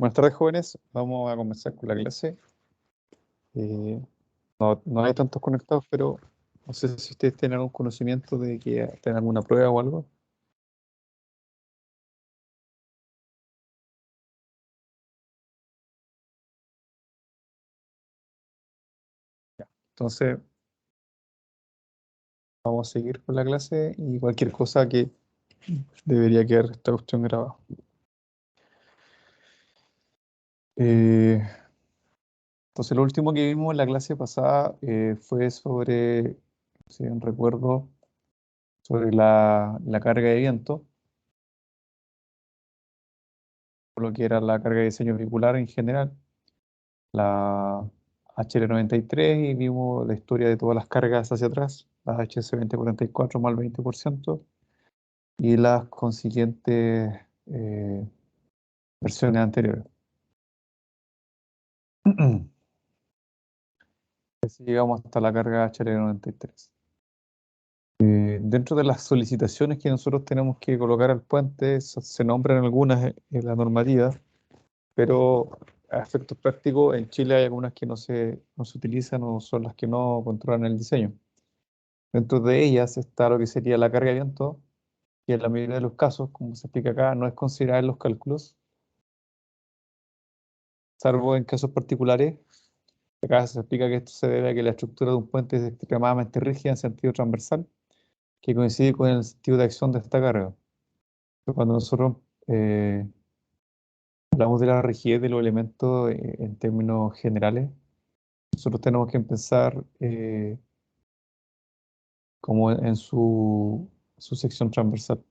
Buenas tardes, jóvenes. Vamos a comenzar con la clase. Eh, no hay tantos conectados, pero no sé si ustedes tienen algún conocimiento de que tienen alguna prueba o algo. Entonces, vamos a seguir con la clase y cualquier cosa que debería quedar esta cuestión grabada. Eh, entonces, lo último que vimos en la clase pasada fue sobre, si bien recuerdo, sobre la carga de viento, por lo que era la carga de diseño vehicular en general, la HL93 y vimos la historia de todas las cargas hacia atrás, las HC2044 más el 20% y las consiguientes versiones anteriores. Así llegamos hasta la carga HL93. Dentro de las solicitaciones que nosotros tenemos que colocar al puente, se nombran algunas en la normativa, pero a efectos prácticos en Chile hay algunas que no se utilizan o son las que no controlan el diseño. Dentro de ellas está lo que sería la carga de viento, que en la mayoría de los casos, como se explica acá, no es considerada en los cálculos, salvo en casos particulares. Acá se explica que esto se debe a que la estructura de un puente es extremadamente rígida en sentido transversal, que coincide con el sentido de acción de esta carga. Cuando nosotros hablamos de la rigidez de los elementos en términos generales, nosotros tenemos que pensar como en su sección transversal.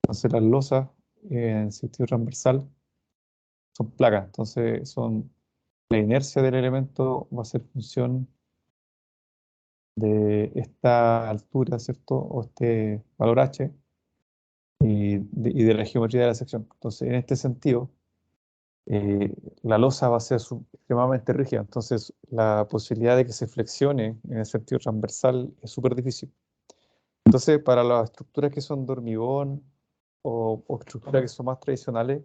Entonces las losas en sentido transversal son placas, entonces la inercia del elemento va a ser función de esta altura, ¿cierto? O este valor h y de la geometría de la sección. Entonces, en este sentido, la losa va a ser extremadamente rígida, entonces la posibilidad de que se flexione en el sentido transversal es súper difícil. Entonces, para las estructuras que son de hormigón o estructuras que son más tradicionales,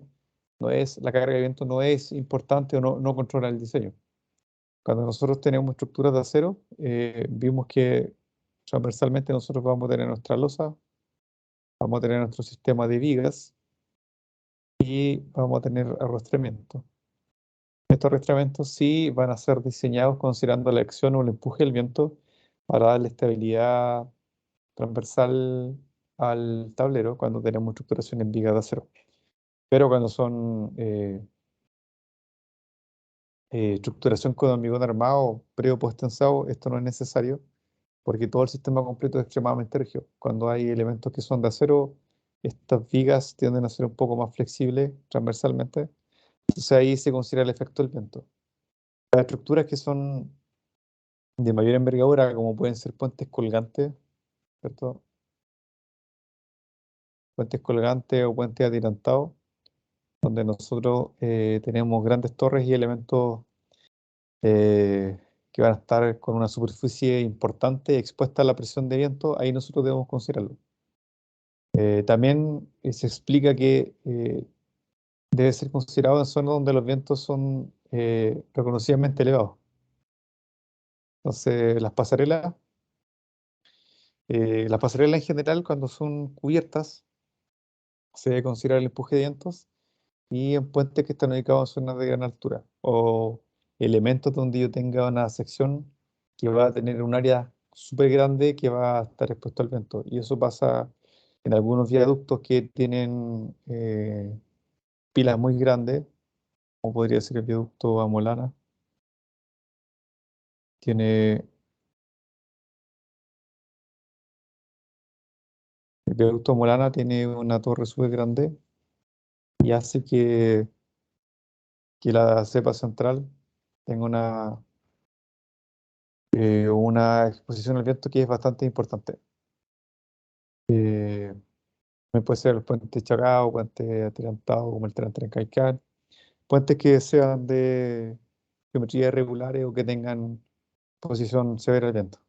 la carga de viento no es importante o no controla el diseño. Cuando nosotros tenemos estructuras de acero, vimos que transversalmente nosotros vamos a tener nuestra losa, vamos a tener nuestro sistema de vigas y vamos a tener arrastramiento. Estos arrastramientos sí van a ser diseñados considerando la acción o el empuje del viento para darle estabilidad transversal al tablero cuando tenemos estructuración en vigas de acero. Pero cuando son estructuración con hormigón armado, pre o post tensado, esto no es necesario porque todo el sistema completo es extremadamente rígido. Cuando hay elementos que son de acero, estas vigas tienden a ser un poco más flexibles transversalmente. Entonces ahí se considera el efecto del viento. Las estructuras que son de mayor envergadura, como pueden ser puentes colgantes, ¿cierto? Puentes colgantes o puentes atirantados, donde nosotros tenemos grandes torres y elementos eh, que van a estar con una superficie importante expuesta a la presión de viento, ahí nosotros debemos considerarlo. También se explica que debe ser considerado en zonas donde los vientos son reconocidamente elevados. Entonces, las pasarelas en general, cuando son cubiertas, se debe considerar el empuje de vientos y en puentes que están ubicados en zonas de gran altura o elementos donde yo tenga una sección que va a tener un área súper grande que va a estar expuesto al viento. Y eso pasa en algunos viaductos que tienen pilas muy grandes, como podría ser el viaducto Amolana. Tiene, el viaducto Amolana tiene una torre súper grande y hace que la cepa central tenga una exposición al viento que es bastante importante. Eh, puede ser el puente Chacao, puente atirantado como el tren Trencaicán, puentes que sean de geometría irregulares o que tengan posición severa al viento.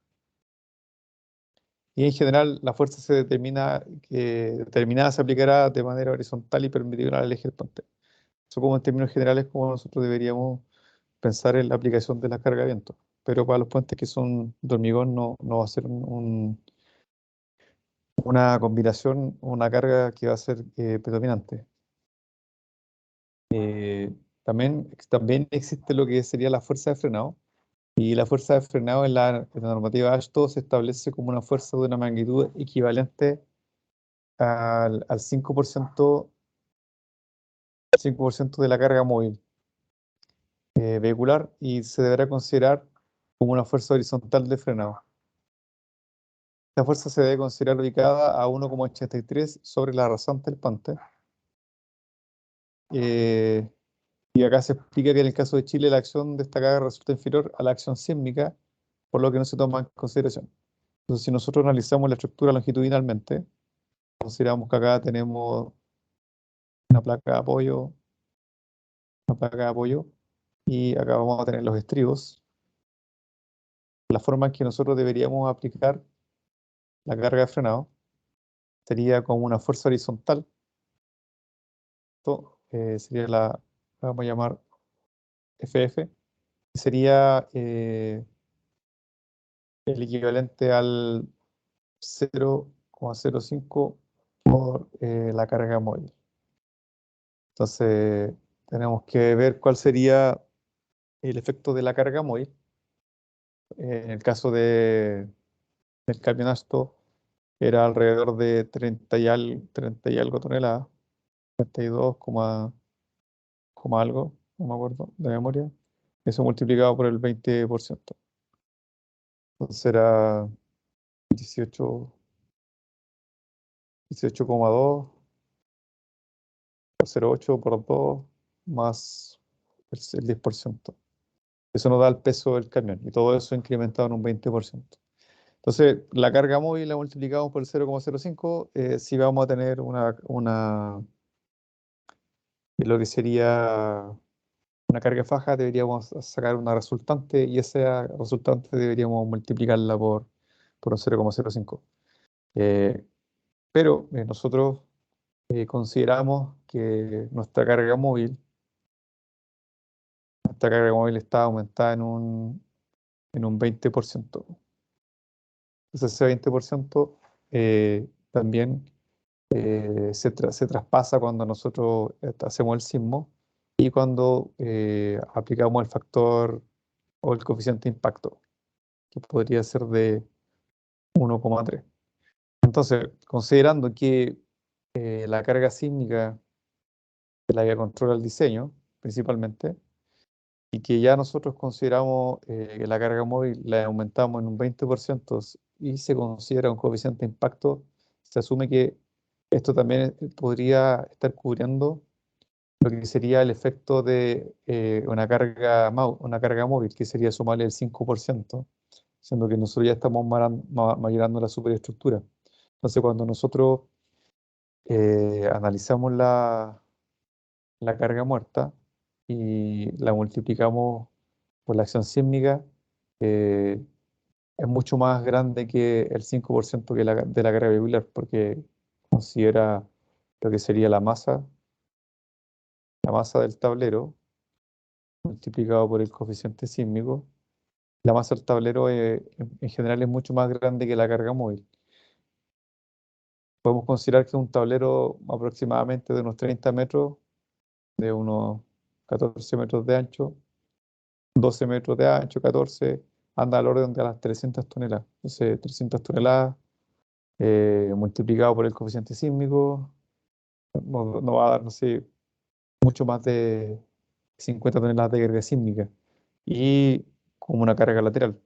Y en general la fuerza determinada se aplicará de manera horizontal y perpendicular al eje del puente. Eso como en términos generales, como nosotros deberíamos pensar en la aplicación de la carga de viento. Pero para los puentes que son de hormigón no va a ser una combinación, una carga que va a ser predominante. Eh, también existe lo que sería la fuerza de frenado. Y la fuerza de frenado en la normativa AASHTO se establece como una fuerza de una magnitud equivalente al 5% de la carga móvil vehicular y se deberá considerar como una fuerza horizontal de frenado. Esta fuerza se debe considerar ubicada a 1,83 sobre la rasante del puente. Eh, y acá se explica que en el caso de Chile la acción de esta carga resulta inferior a la acción sísmica, por lo que no se toma en consideración. Entonces, si nosotros analizamos la estructura longitudinalmente, consideramos que acá tenemos una placa de apoyo, una placa de apoyo, y acá vamos a tener los estribos. La forma en que nosotros deberíamos aplicar la carga de frenado sería como una fuerza horizontal. Esto sería la vamos a llamar FF, que sería el equivalente al 0,05 por la carga móvil. Entonces, tenemos que ver cuál sería el efecto de la carga móvil. En el caso del camionasto, era alrededor de 30 y algo toneladas, 32, coma algo, no me acuerdo de memoria. Eso multiplicado por el 20%. Entonces era 18, 18,2 por 0,8 por 2 más el 10%. Eso nos da el peso del camión y todo eso incrementado en un 20%. Entonces, la carga móvil la multiplicamos por el 0,05, si vamos a tener lo que sería una carga faja, deberíamos sacar una resultante y esa resultante deberíamos multiplicarla por un 0,05. Eh, pero nosotros consideramos que nuestra carga móvil está aumentada en un 20%. Entonces ese 20% también se traspasa cuando nosotros hacemos el sismo y cuando aplicamos el factor o el coeficiente de impacto, que podría ser de 1,3. Entonces, considerando que la carga sísmica es la que controla el diseño, principalmente, y que ya nosotros consideramos que la carga móvil la aumentamos en un 20% y se considera un coeficiente de impacto, se asume que esto también podría estar cubriendo lo que sería el efecto de una carga móvil, que sería sumarle el 5%, siendo que nosotros ya estamos mayorando la superestructura. Entonces, cuando nosotros analizamos la carga muerta y la multiplicamos por la acción sísmica, eh, es mucho más grande que el 5% de la carga vehicular, porque considera lo que sería la masa del tablero multiplicado por el coeficiente sísmico. La masa del tablero en general es mucho más grande que la carga móvil. Podemos considerar que un tablero aproximadamente de unos 30 metros, de unos 14 metros de ancho, 12 metros de ancho, 14, anda al orden de las 300 toneladas. Entonces, 300 toneladas multiplicado por el coeficiente sísmico nos va a dar, no sé, mucho más de 50 toneladas de carga sísmica. Y como una carga lateral,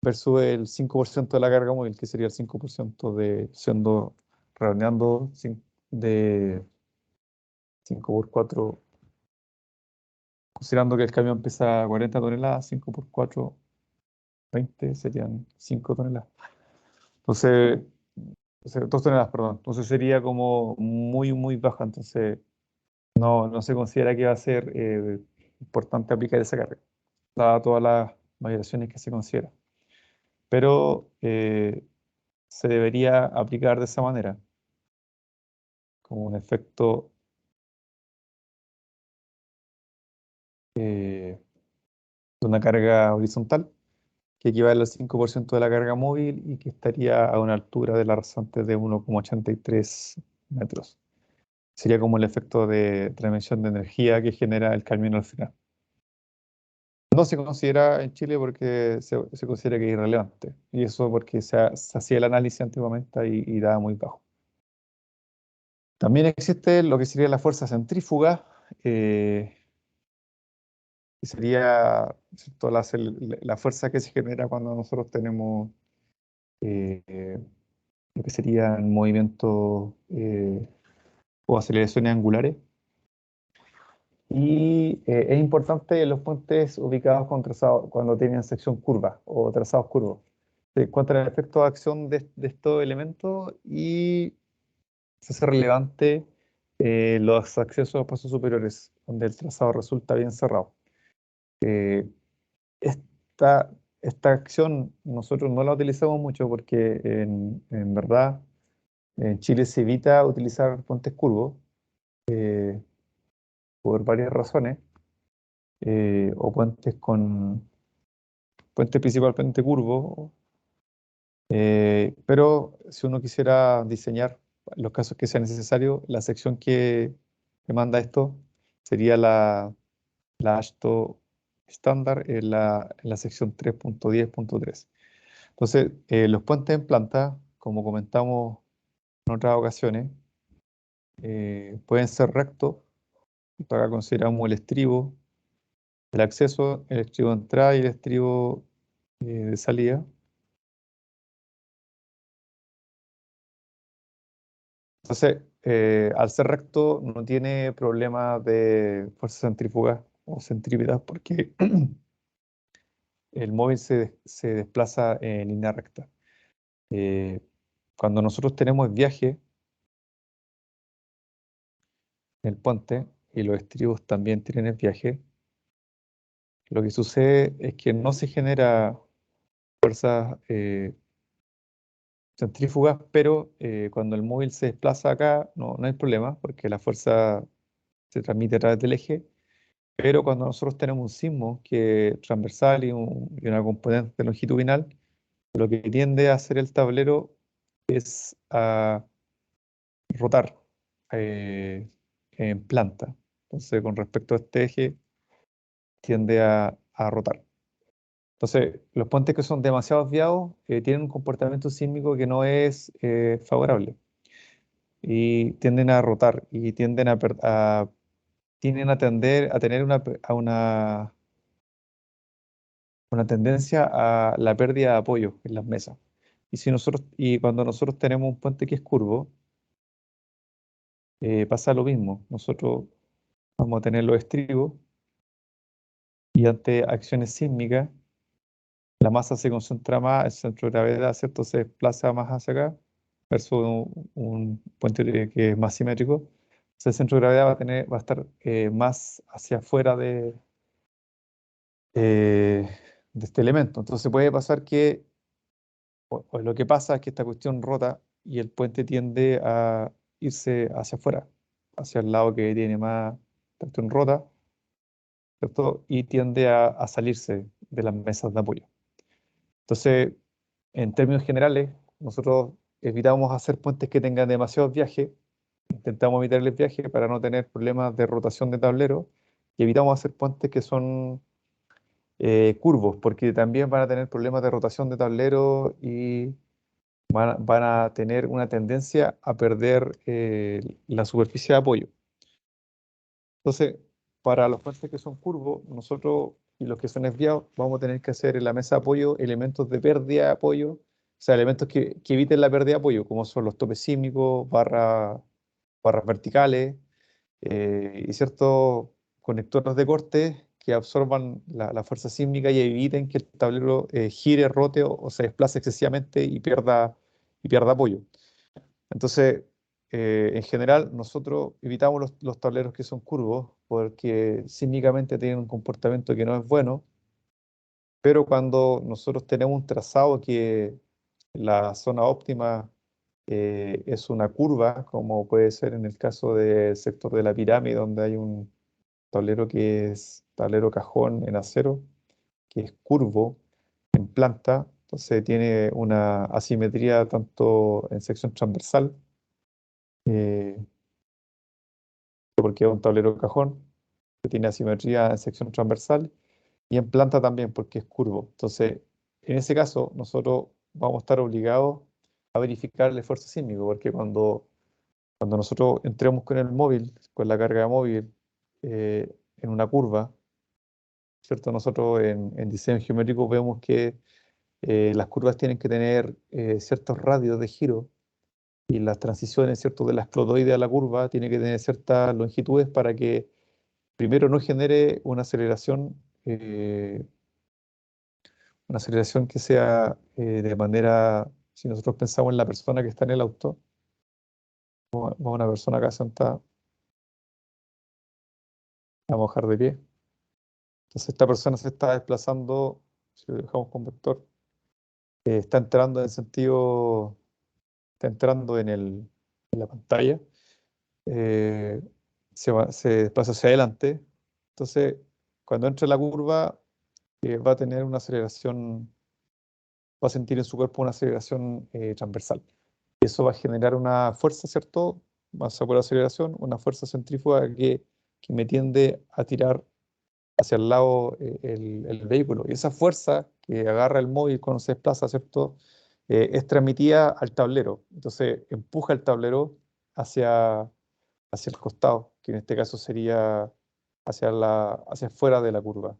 versus el 5% de la carga móvil, que sería el 5% redondeando de 5 por 4, considerando que el camión pesa 40 toneladas, 5 por 4, 20, serían 5 toneladas. Entonces, 2 toneladas, perdón. Entonces sería como muy, muy baja. Entonces, no se considera que va a ser importante aplicar esa carga, dadas todas las variaciones que se consideran. Pero se debería aplicar de esa manera, como un efecto de una carga horizontal, que equivale al 5% de la carga móvil y que estaría a una altura de la rasante de 1,83 metros. Sería como el efecto de transmisión de energía que genera el camino al final. No se considera en Chile porque se considera que es irrelevante. Y eso porque se hacía el análisis antiguamente y daba muy bajo. También existe lo que sería la fuerza centrífuga, que sería, ¿cierto? La fuerza que se genera cuando nosotros tenemos eh, lo que serían movimientos o aceleraciones angulares. Y es importante los puentes ubicados con trazado, cuando tienen sección curva o trazados curvos. Se encuentra el efecto de acción de estos elementos y se hace relevante los accesos a pasos superiores, donde el trazado resulta bien cerrado. Eh, esta, esta acción nosotros no la utilizamos mucho porque en verdad en Chile se evita utilizar puentes curvos eh, por varias razones, o puentes principalmente curvos, pero si uno quisiera diseñar en los casos que sea necesario, la sección que demanda esto sería la AASHTO estándar en la sección 3.10.3. Entonces, los puentes en planta, como comentamos en otras ocasiones, pueden ser rectos, acá consideramos el estribo, el acceso, el estribo de entrada y el estribo de salida. Entonces, al ser recto no tiene problema de fuerza centrífuga o centrípeta porque el móvil se desplaza en línea recta. Eh, Cuando nosotros tenemos viaje en el puente y los estribos también tienen el viaje, lo que sucede es que no se genera fuerza centrífugas, pero cuando el móvil se desplaza acá no hay problema porque la fuerza se transmite a través del eje, pero cuando nosotros tenemos un sismo que es transversal y una componente longitudinal, lo que tiende a hacer el tablero es a rotar en planta. Entonces, con respecto a este eje, tiende a rotar. Entonces, los puentes que son demasiado desviados tienen un comportamiento sísmico que no es favorable y tienden a rotar y tienden a tender a tener una tendencia a la pérdida de apoyo en las mesas. Y cuando nosotros tenemos un puente que es curvo, pasa lo mismo. Nosotros vamos a tener los estribos y ante acciones sísmicas, la masa se concentra más, el centro de gravedad, ¿cierto? Se desplaza más hacia acá, versus un puente que es más simétrico. Entonces, el centro de gravedad va a estar más hacia afuera eh, de este elemento. Entonces puede pasar que, o lo que pasa es que esta cuestión rota y el puente tiende a irse hacia afuera, hacia el lado que tiene más tracción rota, ¿cierto? Y tiende a salirse de las mesas de apoyo. Entonces, en términos generales, nosotros evitamos hacer puentes que tengan demasiados viajes, intentamos evitar el viaje para no tener problemas de rotación de tablero y evitamos hacer puentes que son curvos, porque también van a tener problemas de rotación de tablero y van a tener una tendencia a perder la superficie de apoyo. Entonces, para los puentes que son curvos, nosotros y los que son desviados, vamos a tener que hacer en la mesa de apoyo elementos de pérdida de apoyo, o sea, elementos que eviten la pérdida de apoyo, como son los topes sísmicos, barras verticales y ciertos conectores de corte que absorban la fuerza sísmica y eviten que el tablero gire, rote o se desplace excesivamente y pierda apoyo. Entonces, en general, nosotros evitamos los tableros que son curvos porque sísmicamente tienen un comportamiento que no es bueno, pero cuando nosotros tenemos un trazado que la zona óptima es una curva, como puede ser en el caso del sector de la pirámide, donde hay un tablero que es tablero cajón en acero, que es curvo en planta, entonces tiene una asimetría tanto en sección transversal, eh, porque es un tablero cajón, que tiene asimetría en sección transversal, y en planta también, porque es curvo. Entonces, en ese caso, nosotros vamos a estar obligados a verificar el esfuerzo sísmico, porque cuando nosotros entremos con el móvil, con la carga de móvil, en una curva, ¿cierto? Nosotros en diseño geométrico vemos que las curvas tienen que tener ciertos radios de giro y las transiciones, ¿cierto? De la escleroide a la curva tienen que tener ciertas longitudes para que primero no genere una aceleración que sea de manera, si nosotros pensamos en la persona que está en el auto, vamos a una persona acá sentada, la vamos a dejar de pie. Entonces esta persona se está desplazando, si lo dejamos con vector, está entrando en sentido, está entrando en la pantalla, eh, se desplaza hacia adelante. Entonces, cuando entre la curva, va a tener una aceleración, va a sentir en su cuerpo una aceleración transversal. Eso va a generar una fuerza, ¿cierto? Masa por aceleración, una fuerza centrífuga que me tiende a tirar hacia el lado el vehículo. Y esa fuerza que agarra el móvil cuando se desplaza, ¿cierto? Es transmitida al tablero. Entonces empuja el tablero hacia, hacia el costado, que en este caso sería hacia afuera de la curva.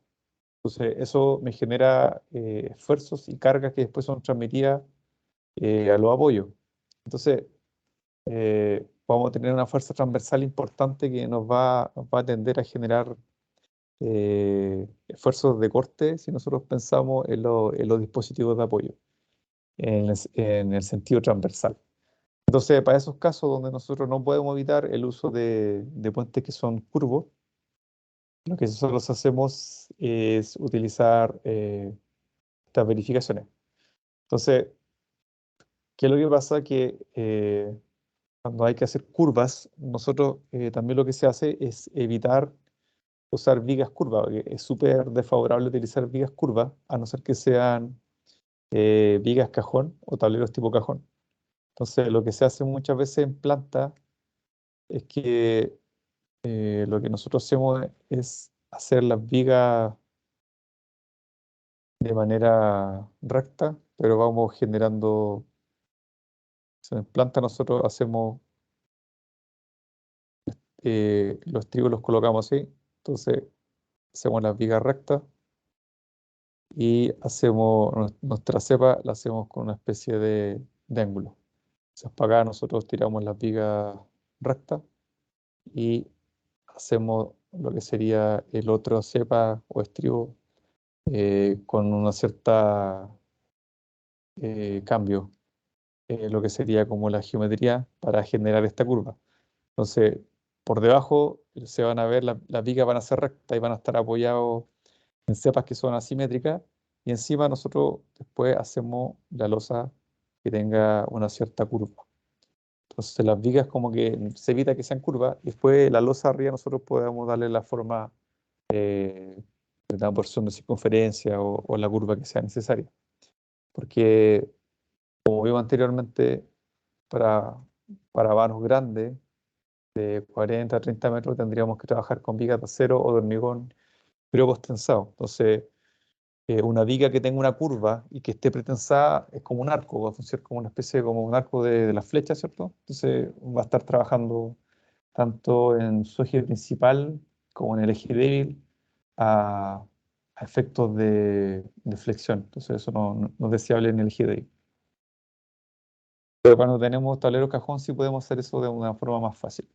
Entonces eso me genera esfuerzos y cargas que después son transmitidas a los apoyos. Entonces, vamos a tener una fuerza transversal importante que nos va a tender a generar esfuerzos de corte si nosotros pensamos en los dispositivos de apoyo, en el sentido transversal. Entonces, para esos casos donde nosotros no podemos evitar el uso de puentes que son curvos, lo que nosotros hacemos es utilizar estas verificaciones. Entonces, ¿qué es lo que pasa? Que cuando hay que hacer curvas, nosotros también lo que se hace es evitar usar vigas curvas, porque es súper desfavorable utilizar vigas curvas, a no ser que sean vigas cajón o tableros tipo cajón. Entonces, lo que se hace muchas veces en planta es que lo que nosotros hacemos es hacer las vigas de manera recta, pero vamos generando, o sea, en planta nosotros hacemos los estribos los colocamos así, entonces hacemos las vigas rectas y hacemos nuestra cepa, la hacemos con una especie de ángulo. Entonces, para acá nosotros tiramos las vigas rectas y hacemos lo que sería el otro cepa o estribo con una cierta cambio, lo que sería como la geometría para generar esta curva. Entonces, por debajo se van a ver, las vigas van a ser rectas y van a estar apoyados en cepas que son asimétricas, y encima nosotros después hacemos la losa que tenga una cierta curva. Entonces las vigas como que se evita que sean curvas, y después la losa arriba nosotros podemos darle la forma eh, de una porción de circunferencia o la curva que sea necesaria. Porque, como vimos anteriormente, para, para vanos grandes, de 40 a 30 metros, tendríamos que trabajar con vigas de acero o de hormigón pretensado. Entonces, una viga que tenga una curva y que esté pretensada es como un arco, va a funcionar como una especie como un arco de la flecha, ¿cierto? Entonces va a estar trabajando tanto en su eje principal como en el eje débil a, a efectos de flexión. Entonces eso no es deseable en el eje débil. Pero cuando tenemos tablero cajón sí podemos hacer eso de una forma más fácil,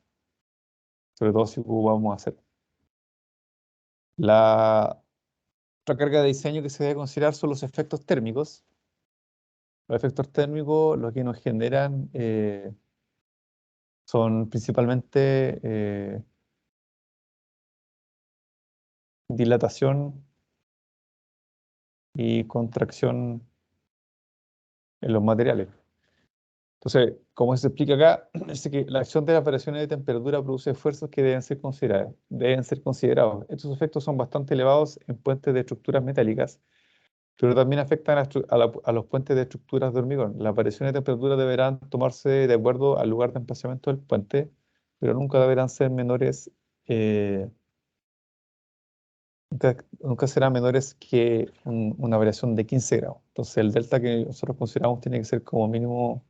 sobre todo si vamos a hacer. La otra carga de diseño que se debe considerar son los efectos térmicos. Los efectos térmicos lo que nos generan son principalmente dilatación y contracción en los materiales. Entonces, como se explica acá, es que la acción de las variaciones de temperatura produce esfuerzos que deben ser considerados. Deben ser considerados. Estos efectos son bastante elevados en puentes de estructuras metálicas, pero también afectan a los puentes de estructuras de hormigón. Las variaciones de temperatura deberán tomarse de acuerdo al lugar de emplazamiento del puente, pero nunca deberán ser menores, nunca serán menores que una variación de 15 grados. Entonces, el delta que nosotros consideramos tiene que ser como mínimo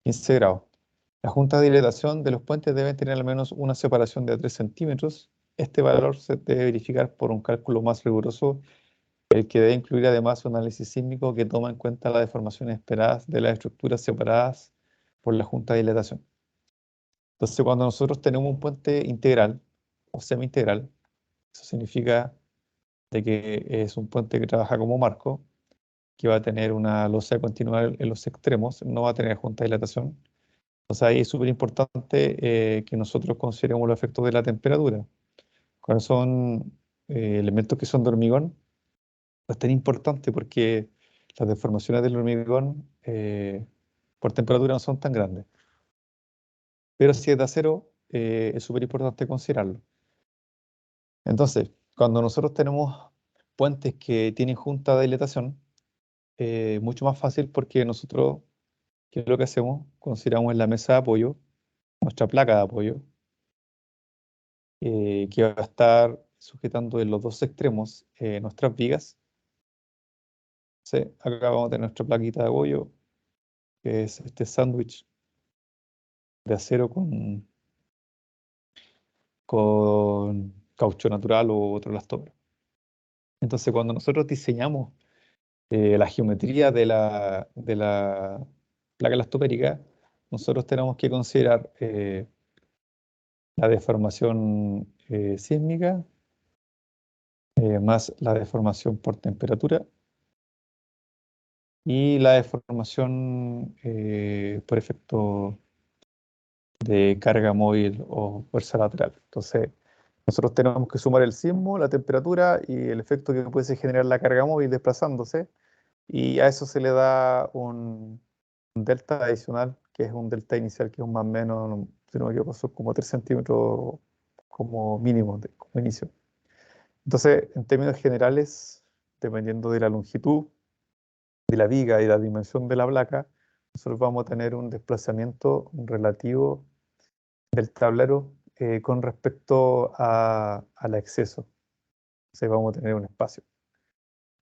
15 grados. Las juntas de dilatación de los puentes deben tener al menos una separación de 3 centímetros. Este valor se debe verificar por un cálculo más riguroso, el que debe incluir además un análisis sísmico que toma en cuenta las deformaciones esperadas de las estructuras separadas por la junta de dilatación. Entonces, cuando nosotros tenemos un puente integral o semi-integral, eso significa de que es un puente que trabaja como marco, que va a tener una losa continuada en los extremos, no va a tener junta de dilatación. Entonces ahí es súper importante que nosotros consideremos los efectos de la temperatura. Cuando son elementos que son de hormigón, es tan importante porque las deformaciones del hormigón por temperatura no son tan grandes. Pero si es de acero, es súper importante considerarlo. Entonces, cuando nosotros tenemos puentes que tienen junta de dilatación, mucho más fácil porque nosotros, ¿qué es lo que hacemos? Consideramos en la mesa de apoyo, nuestra placa de apoyo, que va a estar sujetando en los dos extremos nuestras vigas. ¿Sí? Acá vamos a tener nuestra plaquita de apoyo, que es este sándwich de acero con caucho natural o otro elastómero. Entonces, cuando nosotros diseñamos la geometría de la placa elastopérica, nosotros tenemos que considerar la deformación sísmica más la deformación por temperatura y la deformación por efecto de carga móvil o fuerza lateral. Entonces, nosotros tenemos que sumar el sismo, la temperatura y el efecto que puede generar la carga móvil desplazándose, y a eso se le da un delta adicional, que es un delta inicial, que es un más o menos, si no me equivoco, son como 3 centímetros como mínimo, como inicio. Entonces, en términos generales, dependiendo de la longitud de la viga y la dimensión de la placa, nosotros vamos a tener un desplazamiento relativo del tablero con respecto al exceso. Entonces vamos a tener un espacio.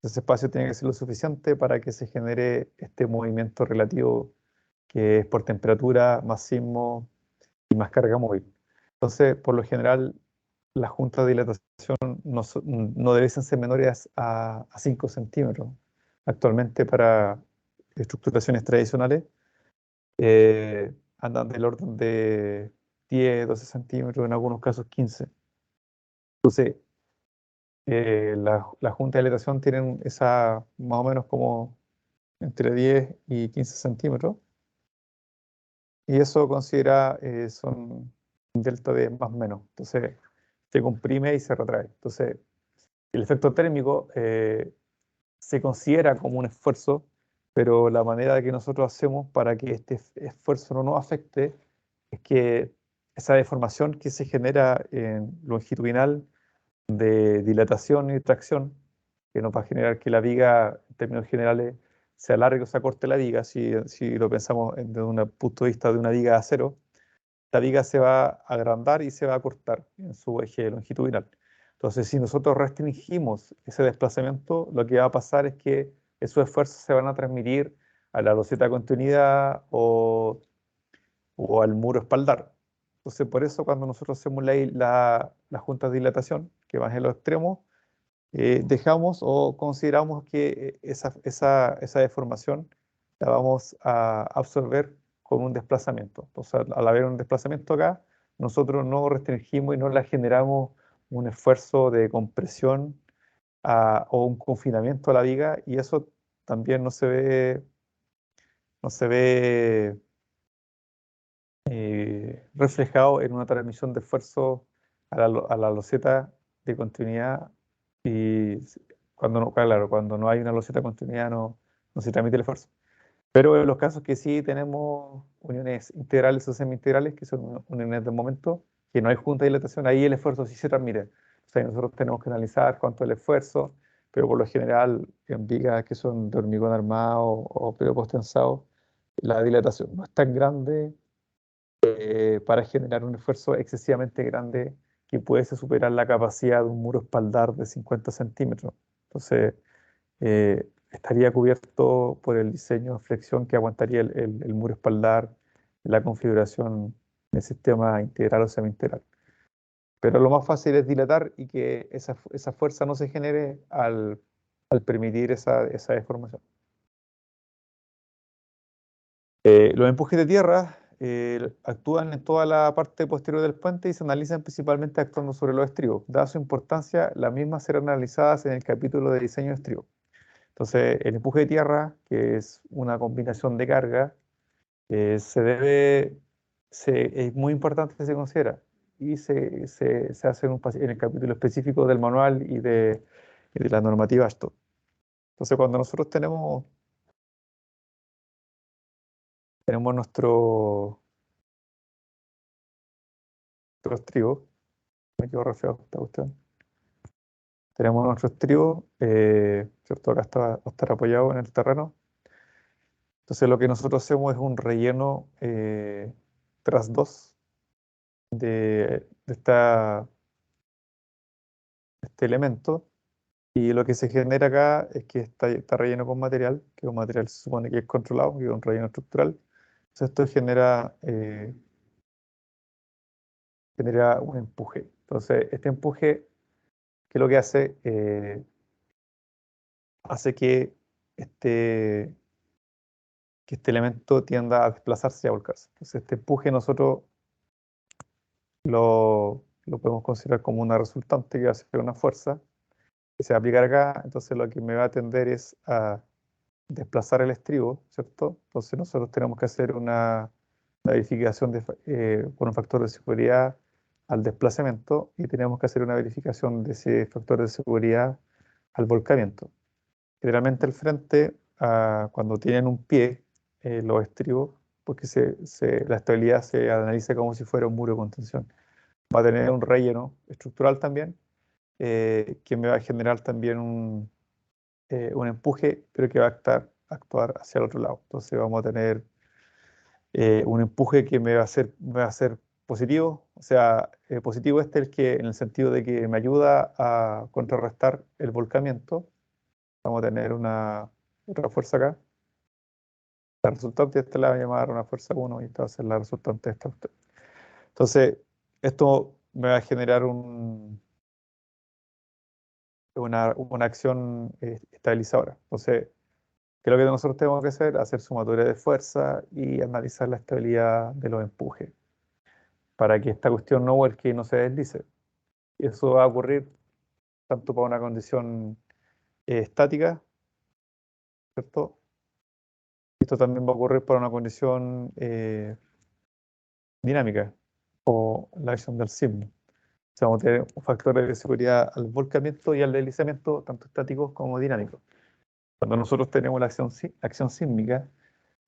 Ese espacio tiene que ser lo suficiente para que se genere este movimiento relativo que es por temperatura, más sismo y más carga móvil. Entonces, por lo general, las juntas de dilatación no deben ser menores a 5 centímetros. Actualmente, para estructuraciones tradicionales, andan del orden de 10, 12 centímetros, en algunos casos 15. Entonces, la junta de dilatación tienen esa más o menos como entre 10 y 15 centímetros, y eso considera, son un delta de más o menos. Entonces, se comprime y se retrae. Entonces, el efecto térmico se considera como un esfuerzo, pero la manera de que nosotros hacemos para que este esfuerzo no nos afecte es que esa deformación que se genera en longitudinal de dilatación y tracción, que nos va a generar que la viga, en términos generales, se alargue o se acorte la viga, si lo pensamos desde un punto de vista de una viga de acero, la viga se va a agrandar y se va a cortar en su eje longitudinal. Entonces, si nosotros restringimos ese desplazamiento, lo que va a pasar es que esos esfuerzos se van a transmitir a la loseta contenida o al muro espaldar. Entonces, por eso cuando nosotros hacemos la junta de dilatación, que van en los extremos, dejamos o consideramos que esa deformación la vamos a absorber con un desplazamiento. Entonces, al haber un desplazamiento acá, nosotros no restringimos y no le generamos un esfuerzo de compresión o un confinamiento a la viga, y eso también no se ve reflejado en una transmisión de esfuerzo a la loseta de continuidad, y cuando no, claro, cuando no hay una loseta de continuidad no se transmite el esfuerzo. Pero en los casos que sí tenemos uniones integrales o semi-integrales, que son uniones de momento, que no hay junta de dilatación, ahí el esfuerzo sí se transmite. O sea, nosotros tenemos que analizar cuánto es el esfuerzo, pero por lo general en vigas que son de hormigón armado o pelo post-tensado, la dilatación no es tan grande para generar un esfuerzo excesivamente grande que pudiese superar la capacidad de un muro espaldar de 50 centímetros. Entonces, estaría cubierto por el diseño de flexión que aguantaría el muro espaldar, la configuración del sistema integral o semi-integral. Pero lo más fácil es dilatar y que esa fuerza no se genere al permitir esa deformación. Los empujes de tierra actúan en toda la parte posterior del puente y se analizan principalmente actuando sobre los estribos. Dada su importancia, las mismas serán analizadas en el capítulo de diseño de estribos. Entonces, el empuje de tierra, que es una combinación de carga, es muy importante que se considera y se hace en el capítulo específico del manual y de la normativa ASTO. Entonces, cuando nosotros tenemos nuestro estribo, me quedo re feo esta cuestión. Tenemos nuestro estribo, ¿cierto? Acá va a estar apoyado en el terreno. Entonces, lo que nosotros hacemos es un relleno tras dos de este elemento. Y lo que se genera acá es que está relleno con material, que es un material se supone que es controlado, que es un relleno estructural. Entonces esto genera un empuje. Entonces este empuje, ¿qué es lo que hace? Hace este, que este elemento tienda a desplazarse y a volcarse. Entonces este empuje nosotros lo podemos considerar como una resultante que va a ser una fuerza que se va a aplicar acá. Entonces lo que me va a tender es a desplazar el estribo, ¿cierto? Entonces nosotros tenemos que hacer una verificación con un factor de seguridad al desplazamiento y tenemos que hacer una verificación de ese factor de seguridad al volcamiento. Generalmente el frente, cuando tienen un pie, los estribos, porque la estabilidad se analiza como si fuera un muro de contención. Va a tener un relleno estructural también, que me va a generar también un empuje, pero que va a actuar hacia el otro lado. Entonces vamos a tener un empuje que me va a ser positivo, o sea, positivo el que en el sentido de que me ayuda a contrarrestar el volcamiento. Vamos a tener otra fuerza acá. La resultante, esta la voy a llamar una fuerza 1 y esta va a ser la resultante de esta. Entonces, esto me va a generar una acción estabilizadora. Entonces, ¿qué es lo que nosotros tenemos que hacer? Hacer sumatoria de fuerza y analizar la estabilidad de los empujes para que esta cuestión no vuelque y no se deslice. Y eso va a ocurrir tanto para una condición estática, ¿cierto? Esto también va a ocurrir para una condición dinámica o la acción del sismo. O sea, vamos a tener factores de seguridad al volcamiento y al deslizamiento, tanto estáticos como dinámicos. Cuando nosotros tenemos la acción sísmica,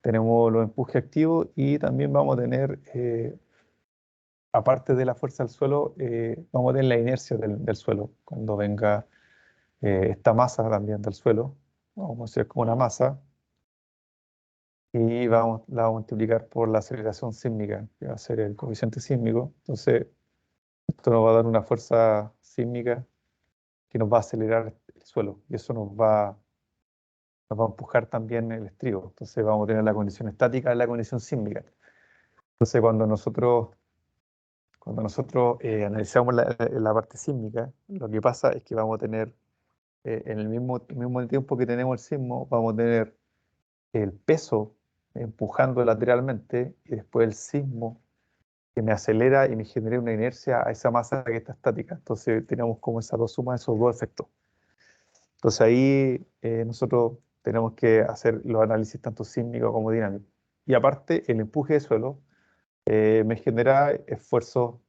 tenemos los empujes activos y también vamos a tener, aparte de la fuerza del suelo, vamos a tener la inercia del suelo. Cuando venga esta masa también del suelo, vamos a hacer como una masa, y la vamos a multiplicar por la aceleración sísmica, que va a ser el coeficiente sísmico. Entonces, esto nos va a dar una fuerza sísmica que nos va a acelerar el suelo, y eso nos va a empujar también el estribo. Entonces vamos a tener la condición estática y la condición sísmica. Entonces cuando nosotros analizamos la parte sísmica, lo que pasa es que vamos a tener, en el mismo tiempo que tenemos el sismo, vamos a tener el peso empujando lateralmente y después el sismo que me acelera y me genera una inercia a esa masa que está estática. Entonces tenemos como esas dos sumas, esos dos efectos. Entonces ahí nosotros tenemos que hacer los análisis tanto sísmicos como dinámicos. Y aparte, el empuje de suelo me genera esfuerzos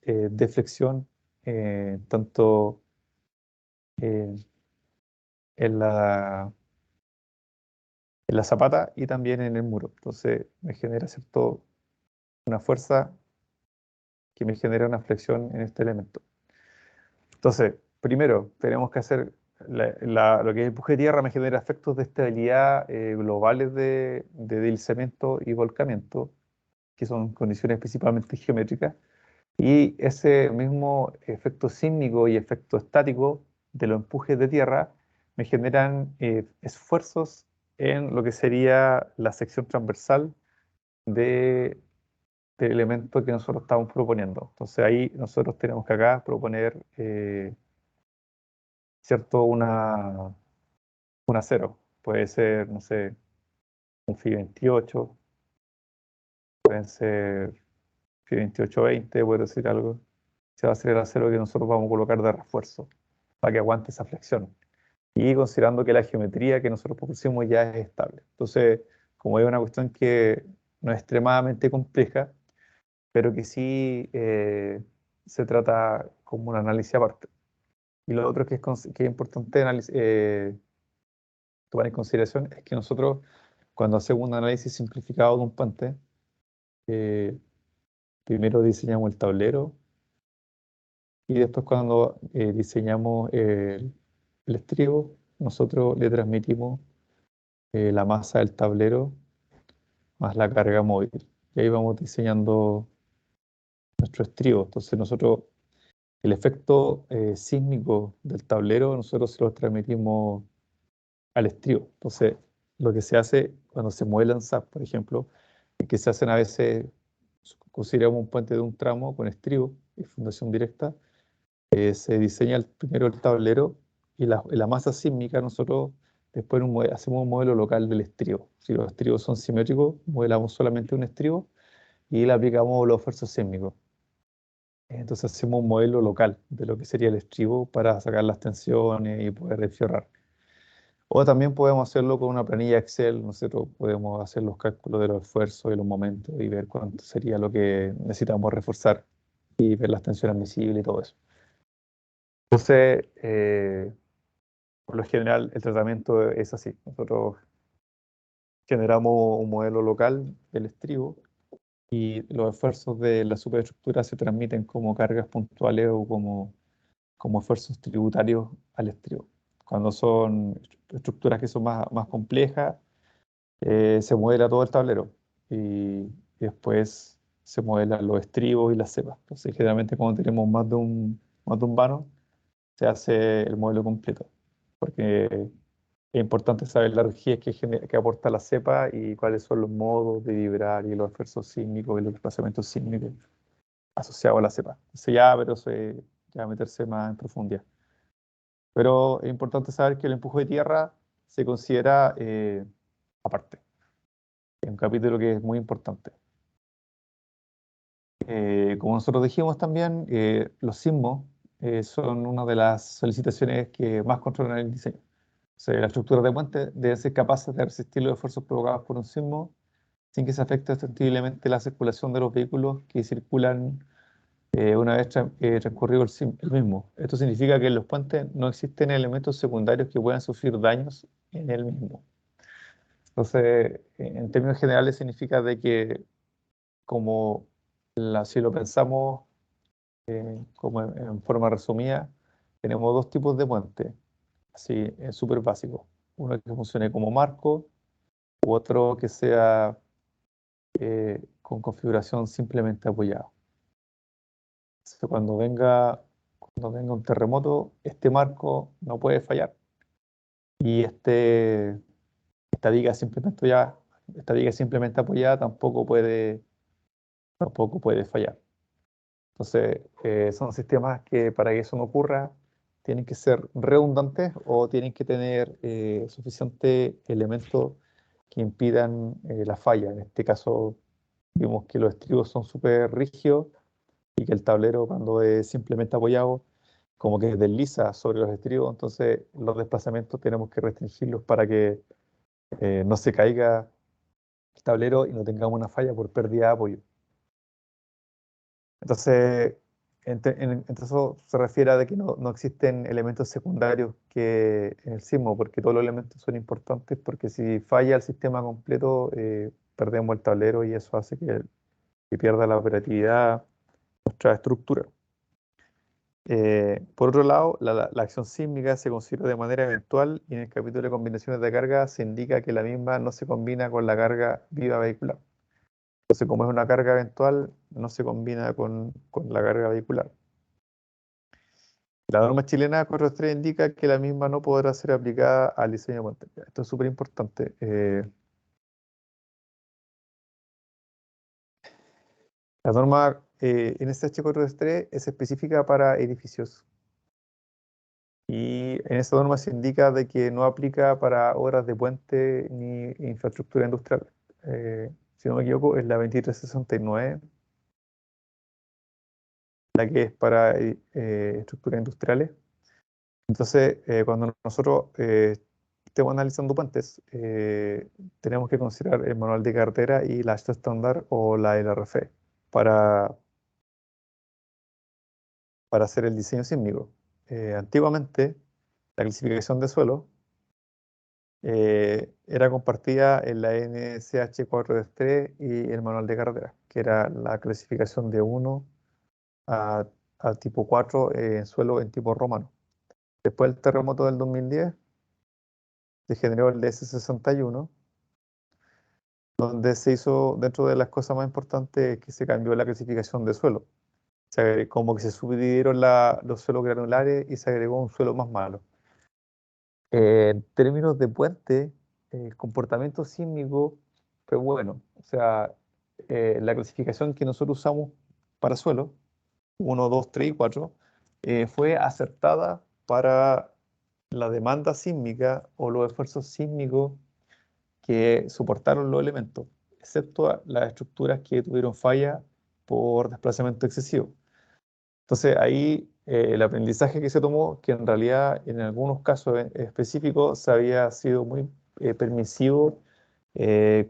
de flexión, tanto eh, en la en la zapata y también en el muro. Entonces me genera, ¿cierto?, una fuerza que me genera una flexión en este elemento. Entonces, primero, tenemos que hacer lo que es empuje de tierra me genera efectos de estabilidad globales de deslizamiento y volcamiento, que son condiciones principalmente geométricas, y ese mismo efecto sísmico y efecto estático de los empujes de tierra me generan esfuerzos en lo que sería la sección transversal de, del elemento que nosotros estamos proponiendo. Entonces ahí nosotros tenemos que acá proponer, ¿cierto? Un acero. Puede ser, no sé, un Fi 28, pueden ser Fi 28-20, puedo decir algo. Se va a ser el acero que nosotros vamos a colocar de refuerzo para que aguante esa flexión. Y considerando que la geometría que nosotros propusimos ya es estable. Entonces, como es una cuestión que no es extremadamente compleja, pero que sí se trata como un análisis aparte. Y lo otro que es importante tomar en consideración es que nosotros, cuando hacemos un análisis simplificado de un puente, eh, primero diseñamos el tablero y después cuando diseñamos el estribo, nosotros le transmitimos la masa del tablero más la carga móvil. Y ahí vamos diseñando nuestro estribo. Entonces nosotros, el efecto sísmico del tablero, nosotros se lo transmitimos al estribo. Entonces, lo que se hace cuando se mueve el ANSAT, por ejemplo, es que se hacen a veces, consideramos un puente de un tramo con estribo y fundación directa, se diseña primero el tablero y la masa sísmica nosotros después hacemos un modelo local del estribo. Si los estribos son simétricos, modelamos solamente un estribo y le aplicamos los esfuerzos sísmicos. Entonces hacemos un modelo local de lo que sería el estribo para sacar las tensiones y poder desfiorrar. O también podemos hacerlo con una planilla Excel, nosotros podemos hacer los cálculos de los esfuerzos y los momentos y ver cuánto sería lo que necesitamos reforzar y ver las tensiones admisibles y todo eso. Entonces, por lo general, el tratamiento es así. Nosotros generamos un modelo local del estribo y los esfuerzos de la superestructura se transmiten como cargas puntuales o como esfuerzos tributarios al estribo. Cuando son estructuras que son más complejas, se modela todo el tablero y después se modelan los estribos y las cepas. Entonces, generalmente cuando tenemos más de un vano, se hace el modelo completo, porque es importante saber la rigidez que aporta la cepa y cuáles son los modos de vibrar y los esfuerzos sísmicos y los desplazamientos sísmicos asociados a la cepa. Entonces pero ya meterse más en profundidad. Pero es importante saber que el empuje de tierra se considera aparte. Es un capítulo que es muy importante. Como nosotros dijimos también, los sismos son una de las solicitaciones que más controlan el diseño. O sea, las estructuras de puente deben ser capaces de resistir los esfuerzos provocados por un sismo sin que se afecte sensiblemente la circulación de los vehículos que circulan una vez transcurrido el mismo. Esto significa que en los puentes no existen elementos secundarios que puedan sufrir daños en el mismo. Entonces, en términos generales, significa de que como si lo pensamos como en forma resumida, tenemos dos tipos de puentes, así, súper básicos. Uno que funcione como marco u otro que sea con configuración simplemente apoyado. Entonces, cuando venga un terremoto, este marco no puede fallar y esta viga simplemente apoyada tampoco puede fallar. Entonces, son sistemas que para que eso no ocurra, tienen que ser redundantes o tienen que tener suficientes elementos que impidan la falla. En este caso, vimos que los estribos son súper rígidos y que el tablero, cuando es simplemente apoyado, como que desliza sobre los estribos. Entonces, los desplazamientos tenemos que restringirlos para que no se caiga el tablero y no tengamos una falla por pérdida de apoyo. Entonces, Entonces eso se refiere a de que no existen elementos secundarios que en el sismo, porque todos los elementos son importantes, porque si falla el sistema completo, perdemos el tablero y eso hace que pierda la operatividad nuestra estructura. Por otro lado, la acción sísmica se considera de manera eventual y en el capítulo de combinaciones de carga se indica que la misma no se combina con la carga viva vehicular. Entonces, como es una carga eventual, no se combina con la carga vehicular. La norma chilena 4.3 indica que la misma no podrá ser aplicada al diseño de puentes. Esto es súper importante. La norma NSH 4.3 es específica para edificios y en esta norma se indica de que no aplica para obras de puente ni infraestructura industrial. Si no me equivoco, es la 2369, la que es para estructuras industriales. Entonces, cuando nosotros estemos analizando puentes, tenemos que considerar el manual de carretera y la ASHTO estándar o la LRF para, para hacer el diseño sísmico. Antiguamente, la clasificación de suelo era compartida en la NSH 4.3 y el manual de carretera, que era la clasificación de 1 a, a tipo 4 en suelo en tipo romano. Después del terremoto del 2010, se generó el DS61, donde se hizo, dentro de las cosas más importantes, que se cambió la clasificación de suelo. Como que se subdividieron los suelos granulares y se agregó un suelo más malo. En términos de puente, el comportamiento sísmico fue bueno. O sea, la clasificación que nosotros usamos para suelo, 1, 2, 3 y 4, fue acertada para la demanda sísmica o los esfuerzos sísmicos que soportaron los elementos, excepto las estructuras que tuvieron falla por desplazamiento excesivo. Entonces ahí el aprendizaje que se tomó, que en realidad en algunos casos específicos se había sido muy permisivo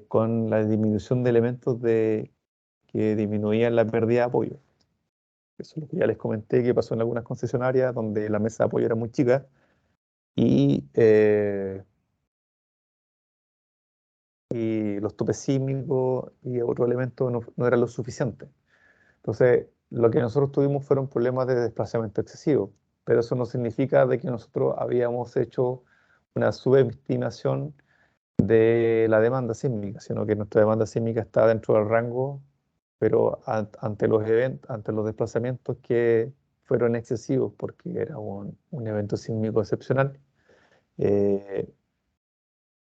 con la disminución de elementos que disminuían la pérdida de apoyo. Eso es lo que ya les comenté que pasó en algunas concesionarias donde la mesa de apoyo era muy chica y los topes sísmicos y otros elementos no eran lo suficiente. Entonces, lo que nosotros tuvimos fueron problemas de desplazamiento excesivo, pero eso no significa de que nosotros habíamos hecho una subestimación de la demanda sísmica, sino que nuestra demanda sísmica está dentro del rango, pero ante los eventos, ante los desplazamientos que fueron excesivos, porque era un evento sísmico excepcional, eh,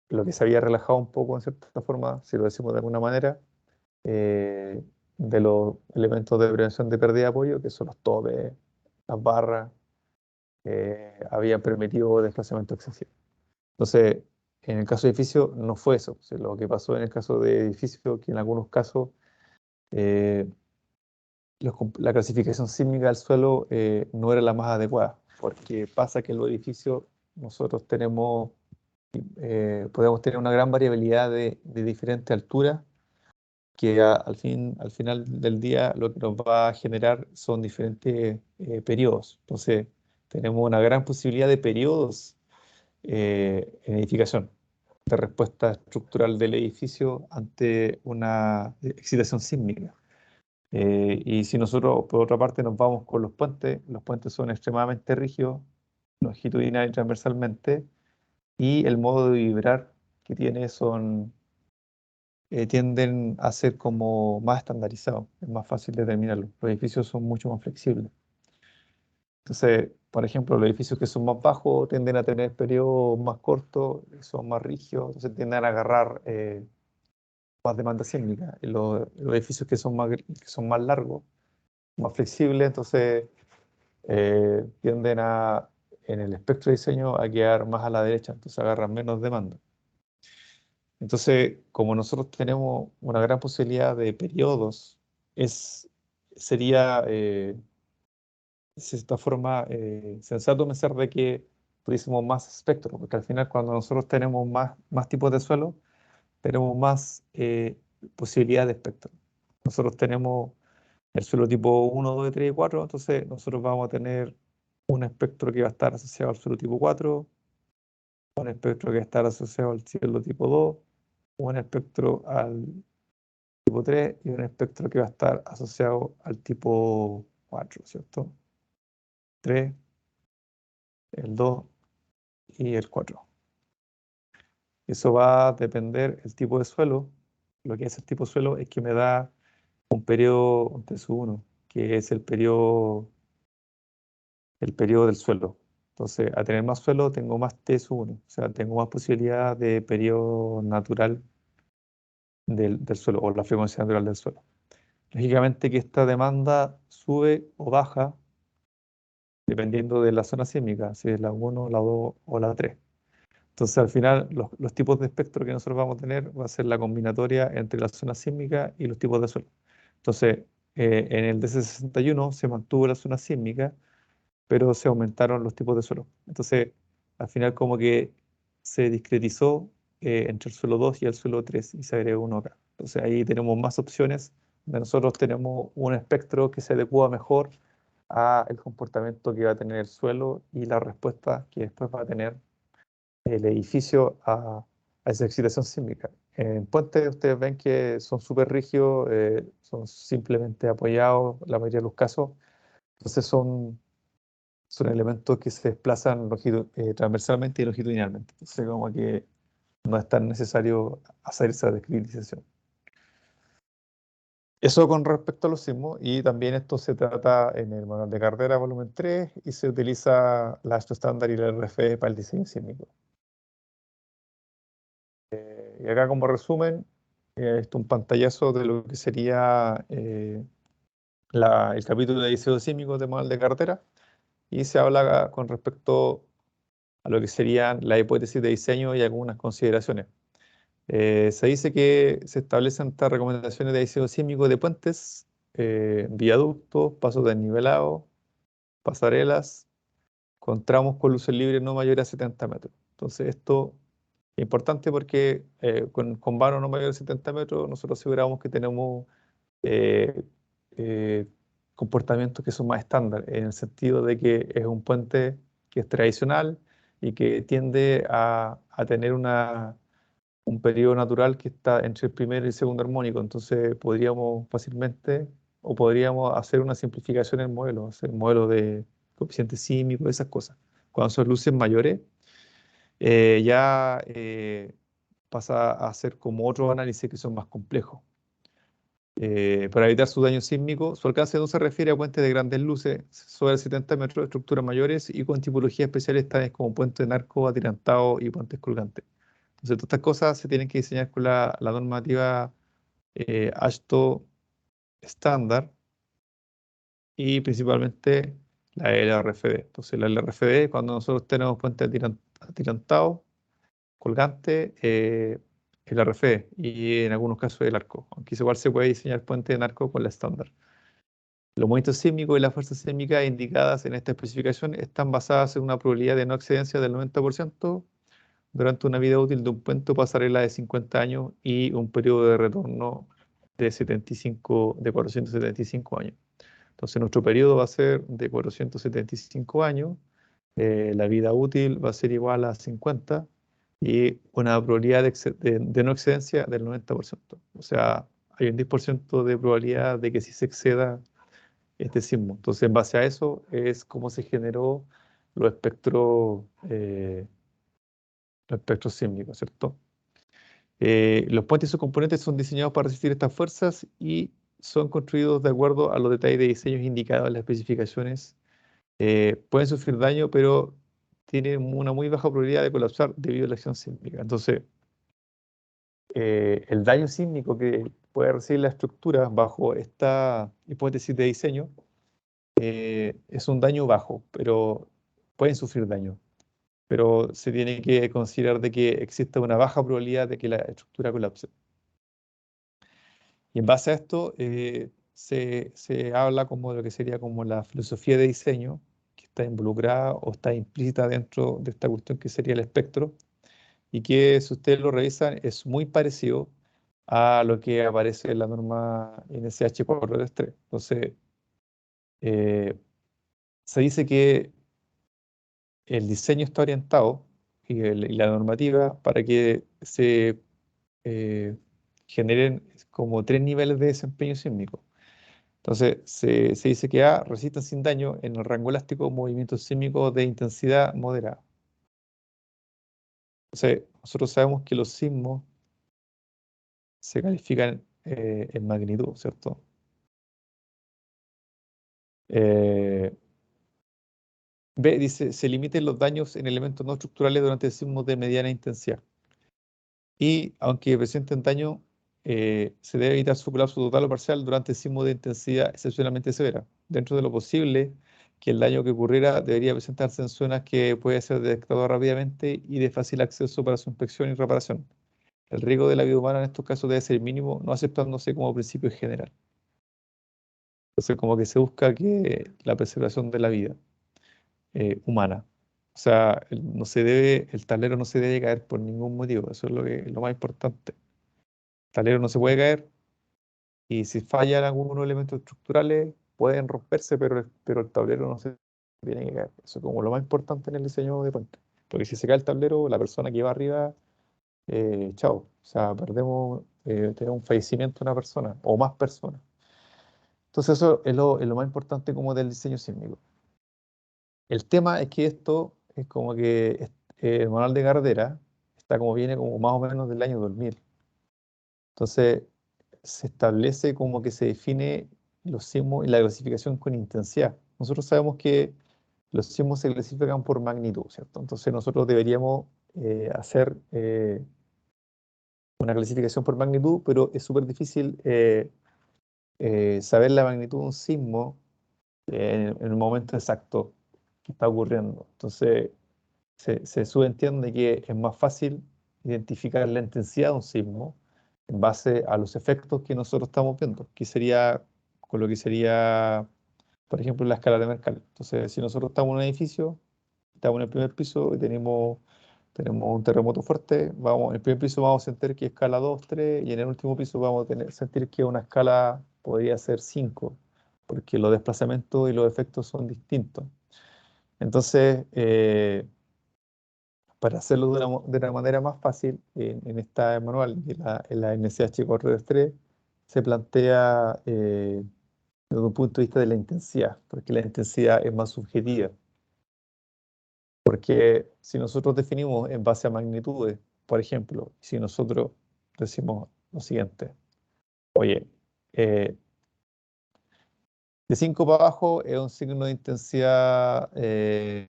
lo que se había relajado un poco en cierta forma, si lo decimos de alguna manera, eh, de los elementos de prevención de pérdida de apoyo, que son los topes, las barras, habían permitido desplazamiento excesivo. Entonces, en el caso de edificio no fue eso. O sea, lo que pasó en el caso de edificio, que en algunos casos eh, la clasificación sísmica del suelo no era la más adecuada, porque pasa que en los edificios nosotros podemos tener una gran variabilidad de diferentes alturas que al final del día lo que nos va a generar son diferentes periodos. Entonces, tenemos una gran posibilidad de periodos en edificación, de respuesta estructural del edificio ante una excitación sísmica. Y si nosotros, por otra parte, nos vamos con los puentes son extremadamente rígidos, longitudinal y transversalmente, y el modo de vibrar que tiene tienden a ser como más estandarizados, es más fácil determinarlo. Los edificios son mucho más flexibles. Entonces, por ejemplo, los edificios que son más bajos tienden a tener periodos más cortos, son más rígidos, entonces tienden a agarrar más demanda sísmica. Y los edificios que son más largos, más flexibles, entonces tienden en el espectro de diseño, a quedar más a la derecha, entonces agarran menos demanda. Entonces, como nosotros tenemos una gran posibilidad de periodos, sería de cierta forma sensato pensar de que tuviésemos más espectro, porque al final cuando nosotros tenemos más tipos de suelo, tenemos más posibilidad de espectro. Nosotros tenemos el suelo tipo 1, 2, 3 y 4, entonces nosotros vamos a tener un espectro que va a estar asociado al suelo tipo 4, un espectro que va a estar asociado al cielo tipo 2, un espectro al tipo 3 y un espectro que va a estar asociado al tipo 4, ¿cierto? 3, el 2 y el 4. Eso va a depender el tipo de suelo. Lo que es el tipo de suelo es que me da un periodo, un T-1, que es el periodo del suelo. Entonces, al tener más suelo, tengo más T-1, o sea, tengo más posibilidad de periodo natural del suelo o la frecuencia natural del suelo. Lógicamente que esta demanda sube o baja dependiendo de la zona sísmica, si es la 1, la 2 o la 3. Entonces, al final, los tipos de espectro que nosotros vamos a tener va a ser la combinatoria entre la zona sísmica y los tipos de suelo. Entonces, en el DC61 se mantuvo la zona sísmica, pero se aumentaron los tipos de suelo. Entonces, al final, como que se discretizó entre el suelo 2 y el suelo 3 y se agregó uno acá. Entonces, ahí tenemos más opciones, donde nosotros tenemos un espectro que se adecua mejor a el comportamiento que va a tener el suelo y la respuesta que después va a tener el edificio a esa excitación sísmica. En puentes ustedes ven que son súper rígidos, son simplemente apoyados la mayoría de los casos, entonces son elementos que se desplazan transversalmente y longitudinalmente, entonces como que no es tan necesario hacer esa descritización. Eso con respecto a los sismos, y también esto se trata en el manual de carrera volumen 3 y se utiliza la AASHTO estándar y la RFE para el diseño sísmico. Y acá como resumen, esto es un pantallazo de lo que sería el capítulo de diseño sísmico de manual de cartera, y se habla con respecto a lo que serían la hipótesis de diseño y algunas consideraciones. Se dice que se establecen estas recomendaciones de diseño sísmico de puentes, viaductos, pasos desnivelados, pasarelas, con tramos con luces libres no mayores a 70 metros. Entonces esto es importante porque con vano no mayor a 70 metros nosotros aseguramos que tenemos eh, eh, comportamientos que son más estándar, en el sentido de que es un puente que es tradicional y que tiende a tener un periodo natural que está entre el primer y el segundo armónico. Entonces podríamos fácilmente, o podríamos hacer una simplificación en el modelo, hacer modelo de coeficiente sísmico, esas cosas. Cuando son luces mayores, ya pasa a ser como otros análisis que son más complejos. Para evitar su daño sísmico, su alcance no se refiere a puentes de grandes luces sobre 70 metros, estructuras mayores y con tipologías especiales tales como puentes de arco atirantado y puentes colgantes. Entonces, todas estas cosas se tienen que diseñar con la normativa AASHTO estándar y principalmente la LRFD. Entonces, la LRFD, cuando nosotros tenemos puentes atirantados, colgante, el RF y en algunos casos el arco, aunque igual se puede diseñar puente en arco con la estándar. Los movimientos sísmicos y las fuerzas sísmicas indicadas en esta especificación están basadas en una probabilidad de no excedencia del 90% durante una vida útil de un puente o pasarela de 50 años y un periodo de retorno de 475 años. Entonces nuestro periodo va a ser de 475 años, la vida útil va a ser igual a 50 y una probabilidad de no excedencia del 90%. O sea, hay un 10% de probabilidad de que sí se exceda este sismo. Entonces, en base a eso es cómo se generó los espectros, eh, los espectros sísmicos, ¿cierto? Los puentes y sus componentes son diseñados para resistir estas fuerzas y son construidos de acuerdo a los detalles de diseños indicados en las especificaciones. Pueden sufrir daño, pero tienen una muy baja probabilidad de colapsar debido a la acción sísmica. Entonces, el daño sísmico que puede recibir la estructura bajo esta hipótesis de diseño es un daño bajo, pero pueden sufrir daño. Pero se tiene que considerar de que existe una baja probabilidad de que la estructura colapse. Y en base a esto se habla como de lo que sería como la filosofía de diseño que está involucrada o está implícita dentro de esta cuestión que sería el espectro, y que si ustedes lo revisan es muy parecido a lo que aparece en la norma NSH 433. Entonces, eh, se dice que el diseño está orientado y la normativa para que se eh, generen como 3 niveles de desempeño sísmico. Entonces, se dice que A, resisten sin daño en el rango elástico movimientos sísmicos de intensidad moderada. Entonces, nosotros sabemos que los sismos se califican en magnitud, ¿cierto? Eh, B dice, se limiten los daños en elementos no estructurales durante sismos de mediana intensidad. Y aunque presenten daño, se debe evitar su colapso total o parcial durante sismos de intensidad excepcionalmente severa. Dentro de lo posible, que el daño que ocurriera debería presentarse en zonas que puede ser detectado rápidamente y de fácil acceso para su inspección y reparación. El riesgo de la vida humana en estos casos debe ser mínimo, no aceptándose como principio general. Entonces, como que se busca que la preservación de la vida humana. O sea, el tablero no se debe caer por ningún motivo. Eso es lo más importante. El tablero no se puede caer y si fallan algunos elementos estructurales pueden romperse, pero el tablero no se tiene que caer. Eso es como lo más importante en el diseño de puente. Porque si se cae el tablero, la persona que va arriba, chao. O sea, tenemos un fallecimiento de una persona o más personas. Entonces eso es lo más importante como del diseño sísmico. El tema es que esto es como que el manual de carretera está como viene como más o menos del año 2000. Entonces se establece como que se define los sismos y la clasificación con intensidad. Nosotros sabemos que los sismos se clasifican por magnitud, ¿cierto? Entonces nosotros deberíamos hacer una clasificación por magnitud, pero es súper difícil saber la magnitud de un sismo en el momento exacto que está ocurriendo. Entonces, se subentiende que es más fácil identificar la intensidad de un sismo en base a los efectos que nosotros estamos viendo, que sería con lo que sería, por ejemplo, la escala de Mercalli. Entonces, si nosotros estamos en un edificio, estamos en el primer piso y tenemos un terremoto fuerte, en el primer piso vamos a sentir que es escala 2, 3, y en el último piso vamos a sentir que una escala podría ser 5, porque los desplazamientos y los efectos son distintos. Entonces, para hacerlo de una manera más fácil, en esta manual, en la NCH 433, se plantea desde un punto de vista de la intensidad, porque la intensidad es más subjetiva. Porque si nosotros definimos en base a magnitudes, por ejemplo, si nosotros decimos lo siguiente, oye, eh, de 5 para abajo es un signo de eh,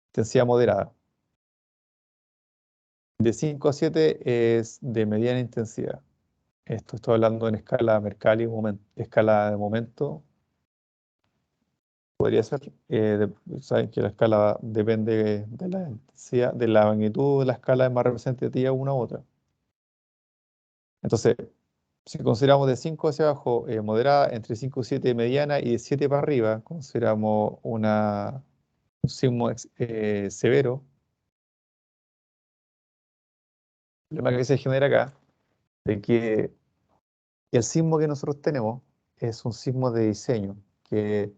intensidad moderada. De 5 a 7 es de mediana intensidad. Esto estoy hablando en escala Mercalli, escala de momento. Podría ser, saben que la escala depende de la intensidad, de la magnitud de la escala es más representativa una u otra. Entonces, si consideramos de 5 hacia abajo moderada, entre 5 y 7 mediana y de 7 para arriba consideramos un sismo severo. El problema que se genera acá de que el sismo que nosotros tenemos es un sismo de diseño que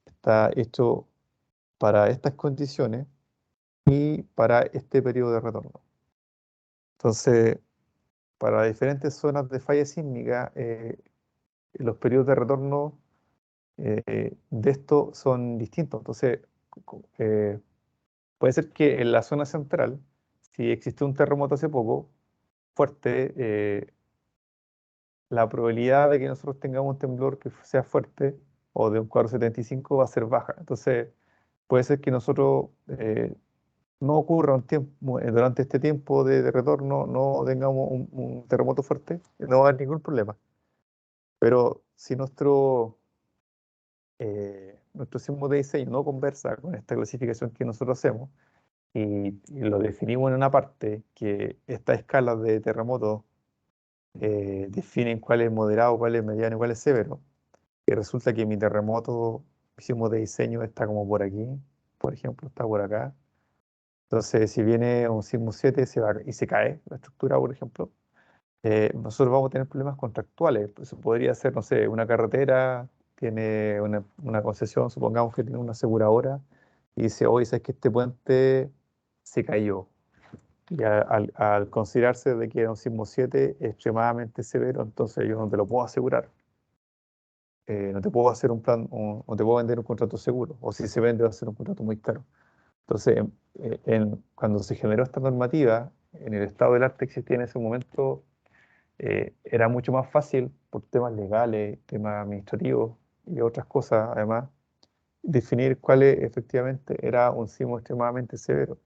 está hecho para estas condiciones y para este periodo de retorno. Entonces, para diferentes zonas de falla sísmica, los periodos de retorno de esto son distintos. Entonces, eh, puede ser que en la zona central, si existe un terremoto hace poco, fuerte, la probabilidad de que nosotros tengamos un temblor que sea fuerte o de un 4,75 va a ser baja. Entonces, puede ser que nosotros no ocurra un tiempo, durante este tiempo de retorno, no tengamos un terremoto fuerte, no va a haber ningún problema. Pero si nuestro sismo de diseño no conversa con esta clasificación que nosotros hacemos y lo definimos en una parte que estas escalas de terremotos definen cuál es moderado, cuál es mediano y cuál es severo, y resulta que mi terremoto, mi sismo de diseño está como por aquí, por ejemplo, está por acá. Entonces, si viene un sismo 7 y se cae la estructura, por ejemplo, nosotros vamos a tener problemas contractuales. Pues, eso podría ser, no sé, una carretera, tiene una concesión, supongamos que tiene una aseguradora, y dice, oye, ¿sabes que este puente se cayó? Y al considerarse de que era un sismo 7 extremadamente severo, entonces yo no te lo puedo asegurar. No te puedo hacer un plan, o te puedo vender un contrato seguro, o si se vende va a ser un contrato muy caro. Entonces, cuando se generó esta normativa, en el estado del arte que existía en ese momento, era mucho más fácil por temas legales, temas administrativos y otras cosas, además, definir cuál efectivamente era un sismo extremadamente severo.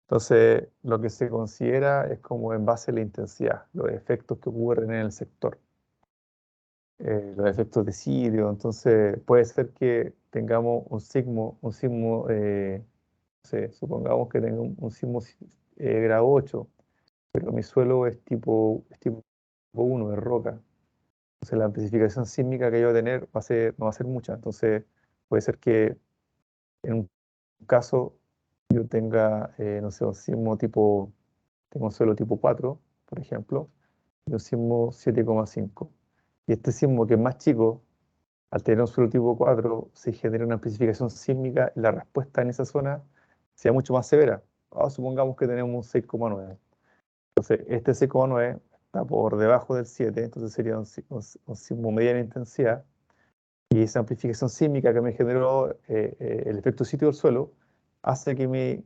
Entonces, lo que se considera es como en base a la intensidad, los efectos que ocurren en el sector, los efectos de sitio. Entonces, puede ser que tengamos un sismo, no sé, supongamos que tenga un sismo grado 8, pero mi suelo es tipo 1, es roca. Entonces, la amplificación sísmica que yo voy a tener no va a ser mucha. Entonces, puede ser que en un caso yo tenga, no sé, un sismo tengo un suelo tipo 4, por ejemplo, y un sismo 7,5. Y este sismo, que es más chico, al tener un suelo tipo 4, se genera una amplificación sísmica y la respuesta en esa zona sea mucho más severa. Supongamos que tenemos un 6,9. Entonces, este 6,9 está por debajo del 7, entonces sería un sismo mediana intensidad. Y esa amplificación sísmica que me generó el efecto sitio del suelo hace que mi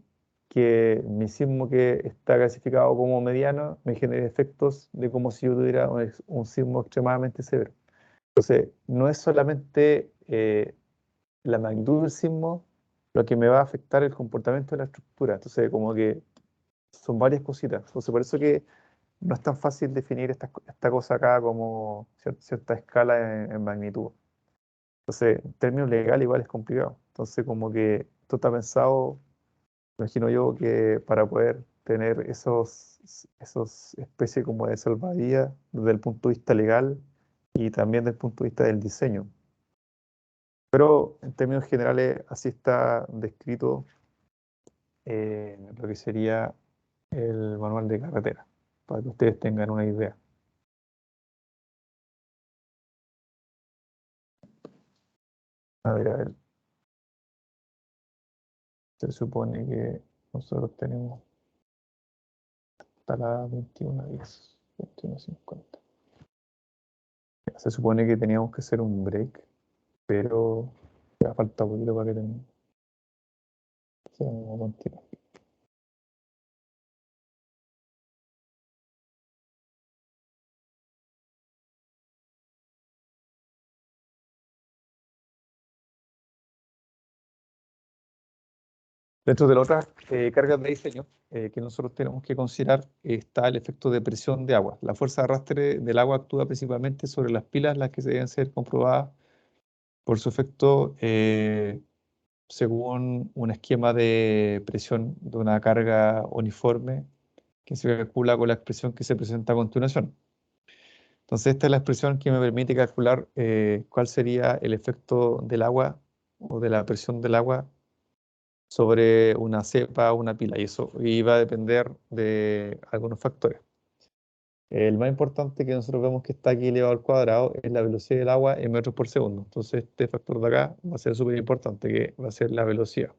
sismo, que está clasificado como mediano, me genere efectos de como si yo tuviera un sismo extremadamente severo. Entonces, no es solamente la magnitud del sismo lo que me va a afectar el comportamiento de la estructura. Entonces, como que son varias cositas. Entonces, por eso que no es tan fácil definir esta cosa acá como cierta escala en magnitud. Entonces, en términos legales igual es complicado. Entonces, como que esto está pensado, imagino yo, que para poder tener esos especies como de salvavidas desde el punto de vista legal y también desde el punto de vista del diseño. Pero en términos generales, así está descrito lo que sería el manual de carretera, para que ustedes tengan una idea. A ver, se supone que nosotros tenemos hasta la 21:10, 21:50. Se supone que teníamos que hacer un break, pero ya falta poquito para que termine. O sea, vamos a continuar. Dentro de las otras cargas de diseño que nosotros tenemos que considerar está el efecto de presión de agua. La fuerza de arrastre del agua actúa principalmente sobre las pilas, las que se deben ser comprobadas por su efecto según un esquema de presión de una carga uniforme que se calcula con la expresión que se presenta a continuación. Entonces, esta es la expresión que me permite calcular cuál sería el efecto del agua o de la presión del agua sobre una cepa o una pila. Y eso iba a depender de algunos factores. El más importante, que nosotros vemos que está aquí elevado al cuadrado, es la velocidad del agua en metros por segundo. Entonces, este factor de acá va a ser súper importante, que va a ser la velocidad.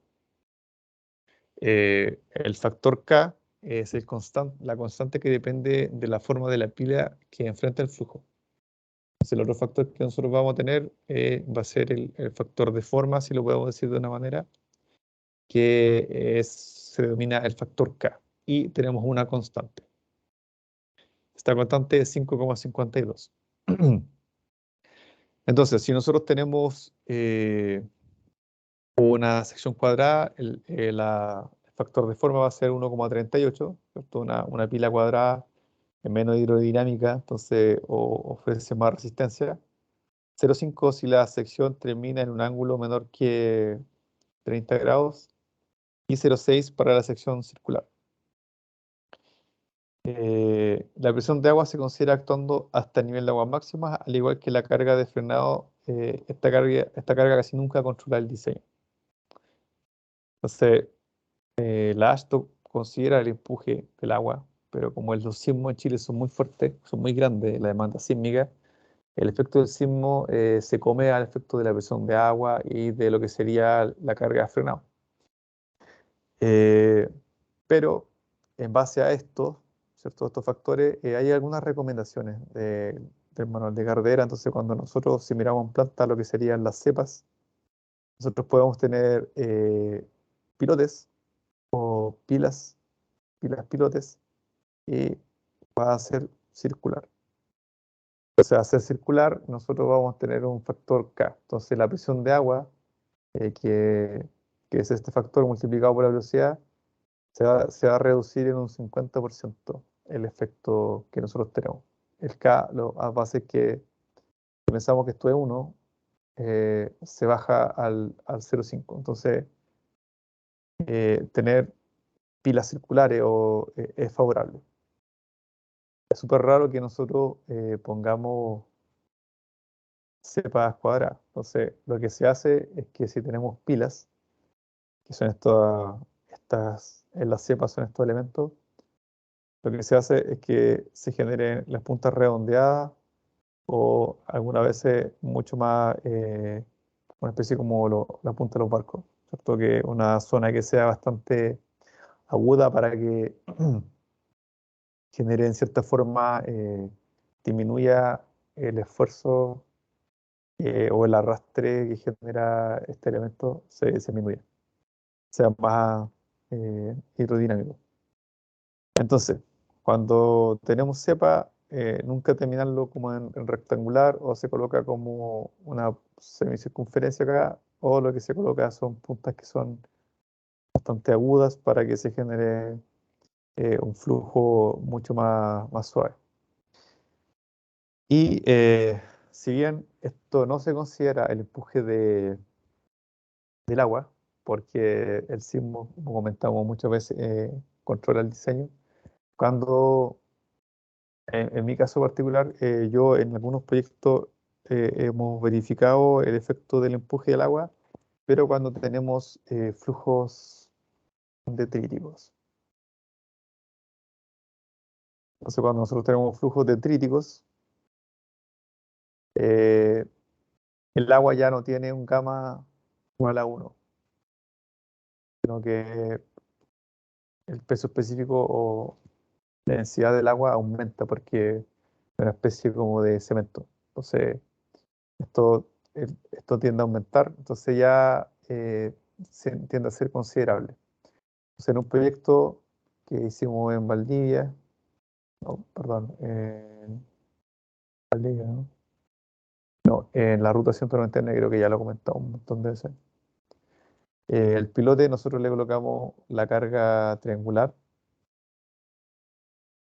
El factor K es la constante que depende de la forma de la pila que enfrenta el flujo. Entonces, el otro factor que nosotros vamos a tener va a ser el factor de forma, si lo podemos decir de una manera, se denomina el factor K. Y tenemos una constante. Esta constante es 5,52. Entonces, si nosotros tenemos una sección cuadrada, el factor de forma va a ser 1,38, ¿cierto? Una pila cuadrada es menos hidrodinámica, entonces ofrece más resistencia. 0,5 si la sección termina en un ángulo menor que 30 grados y 0,6 para la sección circular. La presión de agua se considera actuando hasta el nivel de agua máxima, al igual que la carga de frenado. Esta carga casi nunca controla el diseño. Entonces, La AASHTO considera el empuje del agua, pero como los sismos en Chile son muy fuertes, son muy grandes, la demanda sísmica, el efecto del sismo se come al efecto de la presión de agua y de lo que sería la carga de frenado. Eh, pero en base a esto, ¿cierto? Estos factores, hay algunas recomendaciones del manual de carretera. Entonces, cuando nosotros, si miramos en planta lo que serían las cepas, nosotros podemos tener pilotes o pilas pilotes, y va a ser circular. O sea, a ser circular, nosotros vamos a tener un factor K. Entonces, la presión de agua, que es este factor multiplicado por la velocidad, se va a reducir en un 50% el efecto que nosotros tenemos. El K va a hacer que, si pensamos que esto es 1, se baja al 0,5. Entonces, tener pilas circulares es favorable. Es súper raro que nosotros pongamos cepas cuadradas. Entonces, lo que se hace es que si tenemos pilas, que son en las cepas son estos elementos, lo que se hace es que se generen las puntas redondeadas o algunas veces mucho más, una especie como la punta de los barcos, ¿cierto? Que una zona que sea bastante aguda para que genere en cierta forma, disminuya el esfuerzo o el arrastre que genera este elemento, se disminuya, sea más hidrodinámico. Entonces, cuando tenemos cepa, nunca terminarlo como en rectangular, o se coloca como una semicircunferencia acá, o lo que se coloca son puntas que son bastante agudas para que se genere un flujo mucho más suave. Y si bien esto no se considera el empuje del agua, porque el sismo, como comentamos muchas veces, controla el diseño, cuando en mi caso particular, yo en algunos proyectos hemos verificado el efecto del empuje del agua, pero cuando tenemos flujos detríticos. Entonces, cuando nosotros tenemos flujos detríticos, eh, el agua ya no tiene un gamma igual a 1, sino que el peso específico o la densidad del agua aumenta porque es una especie como de cemento. Entonces, esto tiende a aumentar, entonces ya tiende a ser considerable. Entonces, en un proyecto que hicimos en Valdivia, no, perdón, en Valdivia, ¿no? No, en la ruta 199, creo que ya lo he comentado un montón de veces. El pilote, nosotros le colocamos la carga triangular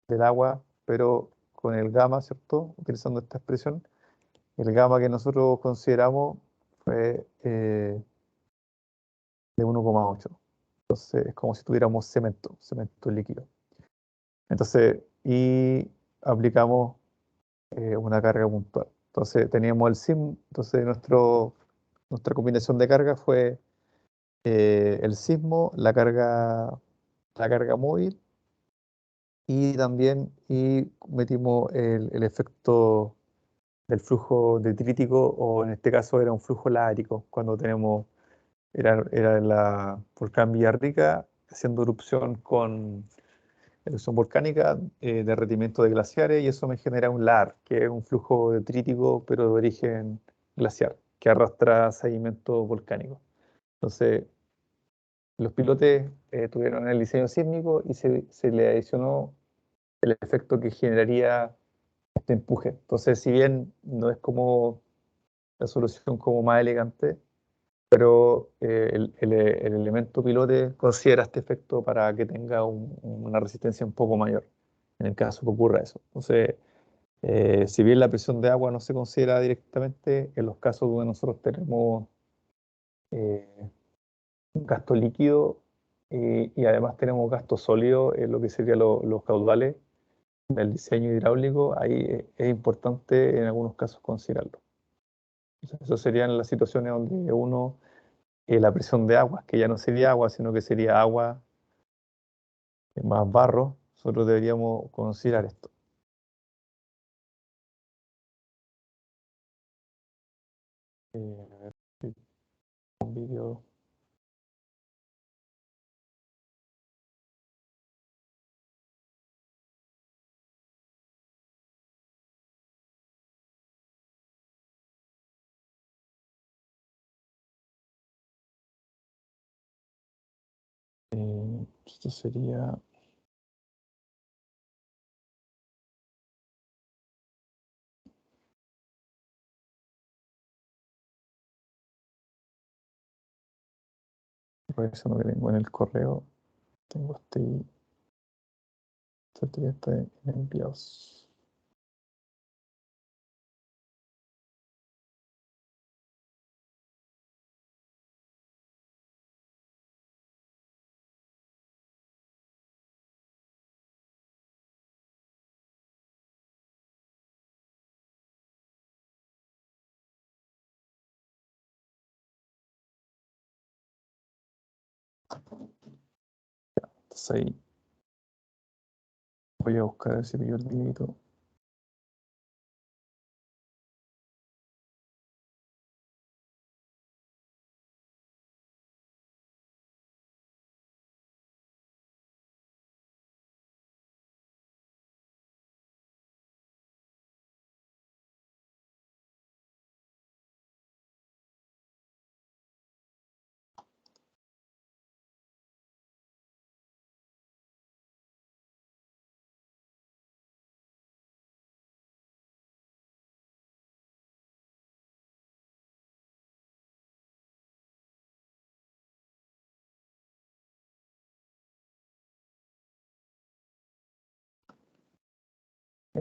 del agua, pero con el gamma, ¿cierto? Utilizando esta expresión. El gamma que nosotros consideramos fue de 1,8. Entonces, es como si tuviéramos cemento líquido. Entonces, y aplicamos una carga puntual. Entonces, teníamos el SIM, entonces nuestra combinación de carga fue el sismo, la carga móvil, y también metimos el efecto del flujo detrítico, o en este caso era un flujo lárico, cuando era la volcán Villarrica haciendo erupción volcánica, derretimiento de glaciares, y eso me genera un LAR, que es un flujo detrítico, pero de origen glaciar, que arrastra sedimento volcánico. Entonces, los pilotes tuvieron el diseño sísmico y se le adicionó el efecto que generaría este empuje. Entonces, si bien no es como la solución como más elegante, pero el elemento pilote considera este efecto para que tenga una resistencia un poco mayor, en el caso que ocurra eso. Entonces, si bien la presión de agua no se considera directamente, en los casos donde nosotros tenemos eh, un gasto líquido, y además tenemos gasto sólido en lo que serían los caudales del diseño hidráulico, ahí es importante en algunos casos considerarlo. Esas serían las situaciones donde la presión de agua, que ya no sería agua, sino que sería agua más barro, nosotros deberíamos considerar esto. A ver, sí, un vídeo. Esto sería, revisando que tengo en el correo, tengo este que está en envíos. Entonces ahí voy a buscar ese pillo el videito.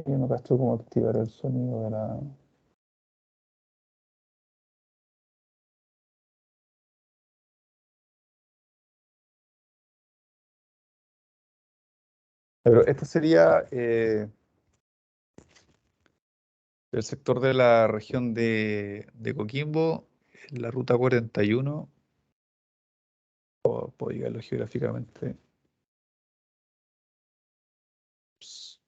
Yo no cacho cómo activar el sonido de la... Pero este sería el sector de la región de Coquimbo, la ruta 41, o puedo llegarlo geográficamente. Ps,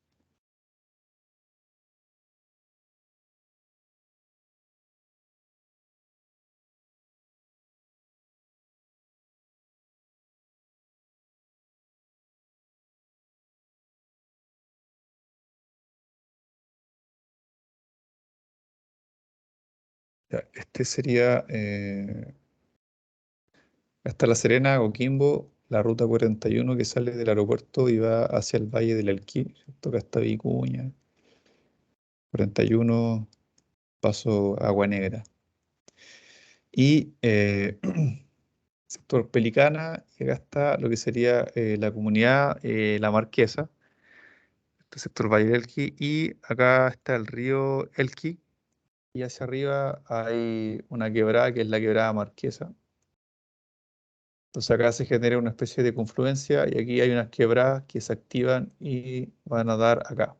ya, este sería hasta La Serena, Coquimbo, la ruta 41 que sale del aeropuerto y va hacia el Valle del Elqui, ¿cierto? Que hasta Vicuña, 41, paso Agua Negra. Y sector Pelicana, y acá está lo que sería la comunidad La Marquesa, este sector Valle del Elqui, y acá está el río Elqui, y hacia arriba hay una quebrada que es la quebrada Marquesa. Entonces acá se genera una especie de confluencia y aquí hay unas quebradas que se activan y van a dar acá,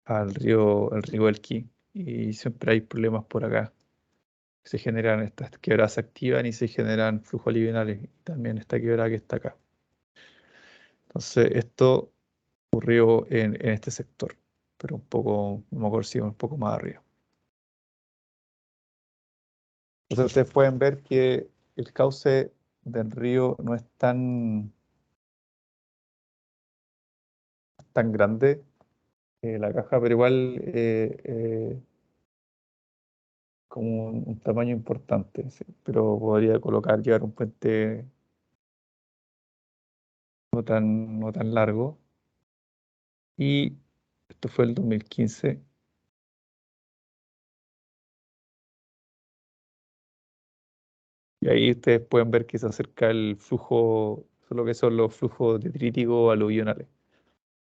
el río Elqui. Y siempre hay problemas por acá. Se generan estas quebradas, se activan y se generan flujos livinales. Y también esta quebrada que está acá. Entonces esto ocurrió en este sector, pero un poco, no me acuerdo si un poco más arriba. Entonces ustedes pueden ver que el cauce del río no es tan grande la caja, pero igual como un tamaño importante, sí. Pero podría llevar un puente no tan largo. Y esto fue el 2015. Y ahí ustedes pueden ver que se acerca el flujo, eso es lo que son los flujos detríticos aluvionales.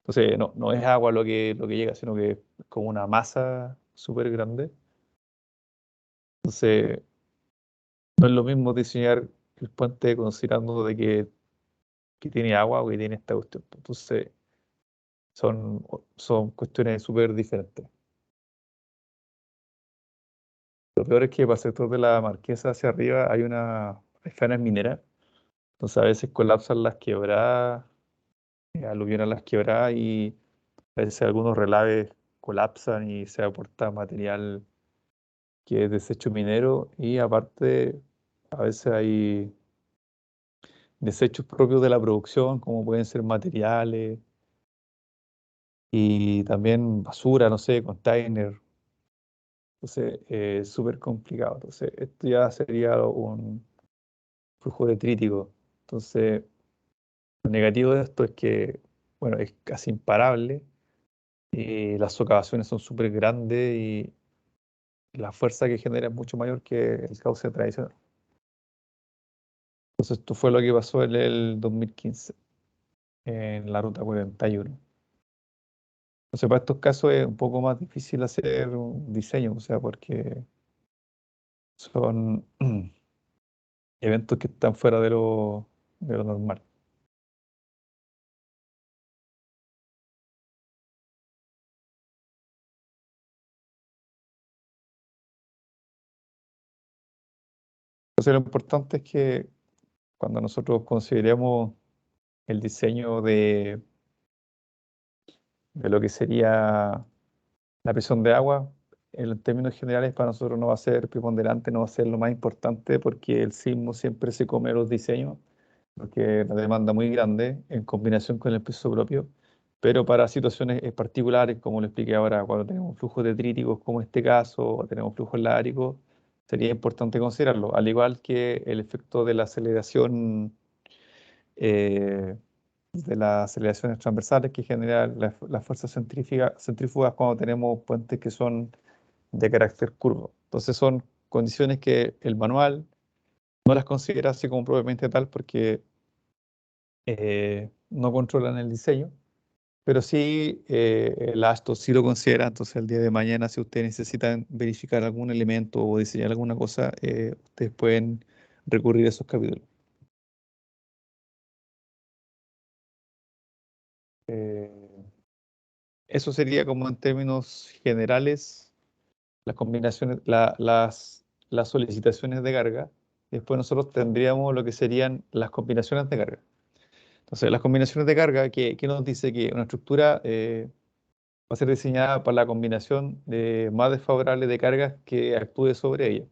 Entonces, no es agua lo que llega, sino que es como una masa súper grande. Entonces, no es lo mismo diseñar el puente considerando de que tiene agua o que tiene esta cuestión. Entonces, son cuestiones súper diferentes. Lo peor es que para el sector de la Marquesa hacia arriba hay faenas mineras, entonces a veces colapsan las quebradas aluvionan las quebradas y a veces algunos relaves colapsan y se aporta material que es desecho minero y aparte a veces hay desechos propios de la producción, como pueden ser materiales y también basura, no sé, container. Entonces, es súper complicado. Entonces, esto ya sería un flujo detrítico. Entonces, lo negativo de esto es que, bueno, es casi imparable y las socavaciones son súper grandes y la fuerza que genera es mucho mayor que el cauce tradicional. Entonces, esto fue lo que pasó en el 2015 en la ruta 41. Entonces, para estos casos es un poco más difícil hacer un diseño, o sea, porque son eventos que están fuera de lo normal. Entonces, lo importante es que cuando nosotros consideremos el diseño de lo que sería la presión de agua, en términos generales, para nosotros no va a ser preponderante, no va a ser lo más importante, porque el sismo siempre se come los diseños, porque es una demanda muy grande en combinación con el peso propio. Pero para situaciones particulares, como le expliqué ahora, cuando tenemos flujos detríticos, como en este caso, o tenemos flujos láricos, sería importante considerarlo, al igual que el efecto de la aceleración eh, de las aceleraciones transversales que generan las fuerzas centrífugas cuando tenemos puentes que son de carácter curvo. Entonces son condiciones que el manual no las considera así como propiamente tal porque no controlan el diseño, pero sí el ASTO sí lo considera. Entonces el día de mañana, si ustedes necesitan verificar algún elemento o diseñar alguna cosa, ustedes pueden recurrir a esos capítulos. Eh, Eso sería como en términos generales las combinaciones, las solicitaciones de carga. Después nosotros tendríamos lo que serían las combinaciones de carga. Entonces, las combinaciones de carga, que nos dice que una estructura va a ser diseñada para la combinación de más desfavorable de cargas que actúe sobre ella.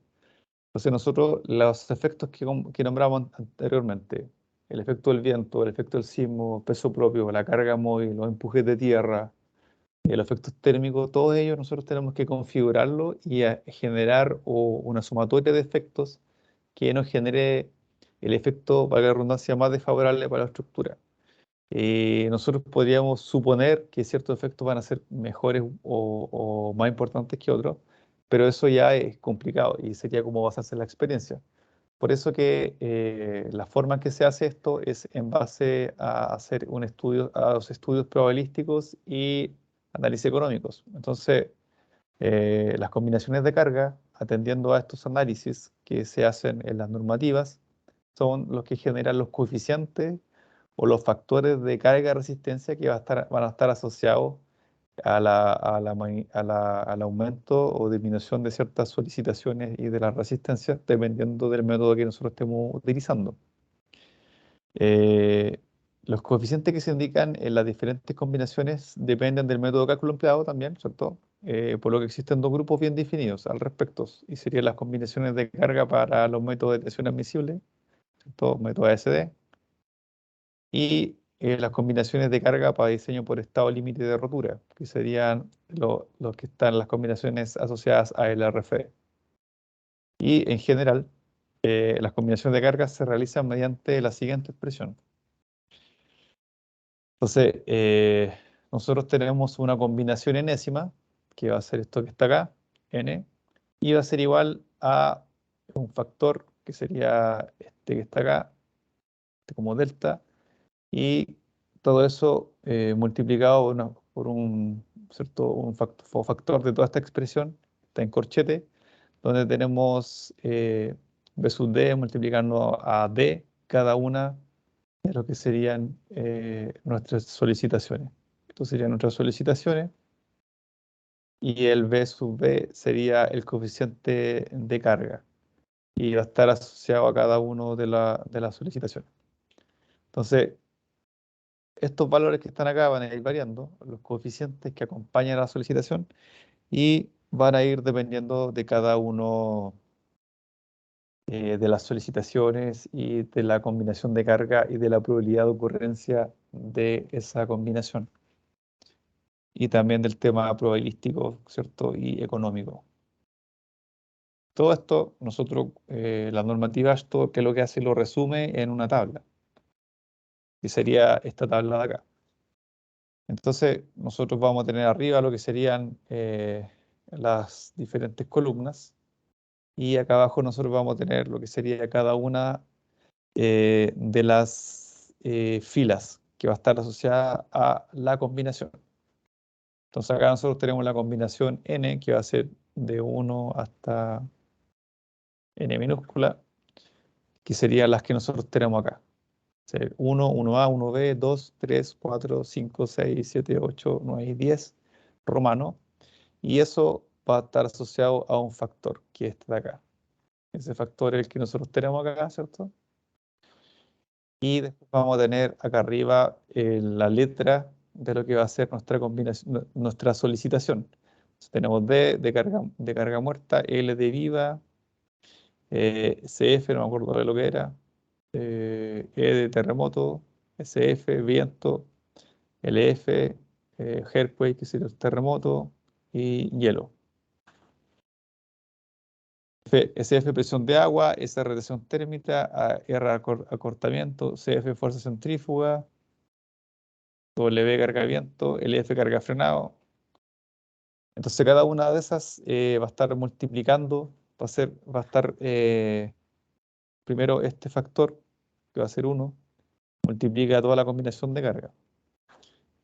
Entonces, nosotros los efectos que nombramos anteriormente, el efecto del viento, el efecto del sismo, peso propio, la carga móvil, los empujes de tierra, los efectos térmicos, todos ellos nosotros tenemos que configurarlo y generar una sumatoria de efectos que nos genere el efecto, valga la redundancia, más desfavorable para la estructura. Nosotros podríamos suponer que ciertos efectos van a ser mejores o más importantes que otros, pero eso ya es complicado y sería como basarse en la experiencia. Por eso que la forma en que se hace esto es en base a hacer un estudio, a los estudios probabilísticos y análisis económicos. Entonces, las combinaciones de carga, atendiendo a estos análisis que se hacen en las normativas, son los que generan los coeficientes o los factores de carga y resistencia que van a estar asociados al aumento o disminución de ciertas solicitaciones y de las resistencias, dependiendo del método que nosotros estemos utilizando. Eh, los coeficientes que se indican en las diferentes combinaciones dependen del método de cálculo empleado también, ¿cierto? Por lo que existen dos grupos bien definidos al respecto, y serían las combinaciones de carga para los métodos de tensión admisible, ¿cierto? Método ASD, y las combinaciones de carga para diseño por estado límite de rotura, que serían los que están las combinaciones asociadas a LRF. Y en general, las combinaciones de cargas se realizan mediante la siguiente expresión. Entonces, nosotros tenemos una combinación enésima, que va a ser esto que está acá, n, y va a ser igual a un factor, que sería este que está acá, este como delta, y todo eso multiplicado por un, ¿cierto? Un factor de toda esta expresión, está en corchete, donde tenemos B sub D multiplicando a D cada una de lo que serían nuestras solicitaciones. Estas serían nuestras solicitaciones y el B sub B sería el coeficiente de carga y va a estar asociado a cada uno de las solicitaciones. Entonces, estos valores que están acá van a ir variando, los coeficientes que acompañan a la solicitación, y van a ir dependiendo de cada uno de las solicitaciones y de la combinación de carga y de la probabilidad de ocurrencia de esa combinación. Y también del tema probabilístico, ¿cierto? Y económico. Todo esto, nosotros, la normativa AASHTO, que lo que hace lo resume en una tabla, que sería esta tabla de acá. Entonces, nosotros vamos a tener arriba lo que serían las diferentes columnas, y acá abajo nosotros vamos a tener lo que sería cada una de las filas que va a estar asociada a la combinación. Entonces acá nosotros tenemos la combinación n, que va a ser de 1 hasta n minúscula, que serían las que nosotros tenemos acá. 1, 1A, 1B, 2, 3, 4, 5, 6, 7, 8, 9 y 10 romano. Y eso va a estar asociado a un factor, que es este de acá. Ese factor es el que nosotros tenemos acá, ¿cierto? Y después vamos a tener acá arriba la letra de lo que va a ser nuestra combinación, nuestra solicitación. Entonces, tenemos D de carga muerta, L de viva, CF, no me acuerdo de lo que era, E de terremoto, SF, viento, LF, earthquake, que sería el terremoto, y hielo. SF, presión de agua, S, radiación térmica, R, acortamiento, CF, fuerza centrífuga, W, carga de viento, LF, carga frenado. Entonces cada una de esas va a estar multiplicando, va a estar primero este factor, que va a ser 1, multiplica toda la combinación de carga.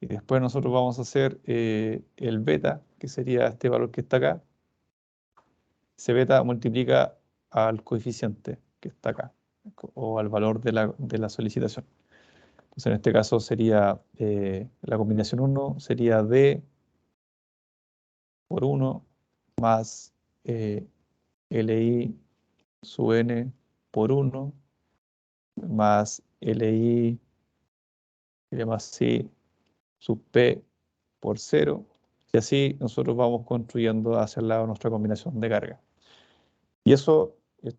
Y después nosotros vamos a hacer el beta, que sería este valor que está acá. Ese beta multiplica al coeficiente que está acá, o al valor de la solicitación. Entonces en este caso sería la combinación 1, sería D por 1 más LI sub n por 1 más LI más C sub P por 0. Y así nosotros vamos construyendo hacia el lado nuestra combinación de carga. Y esto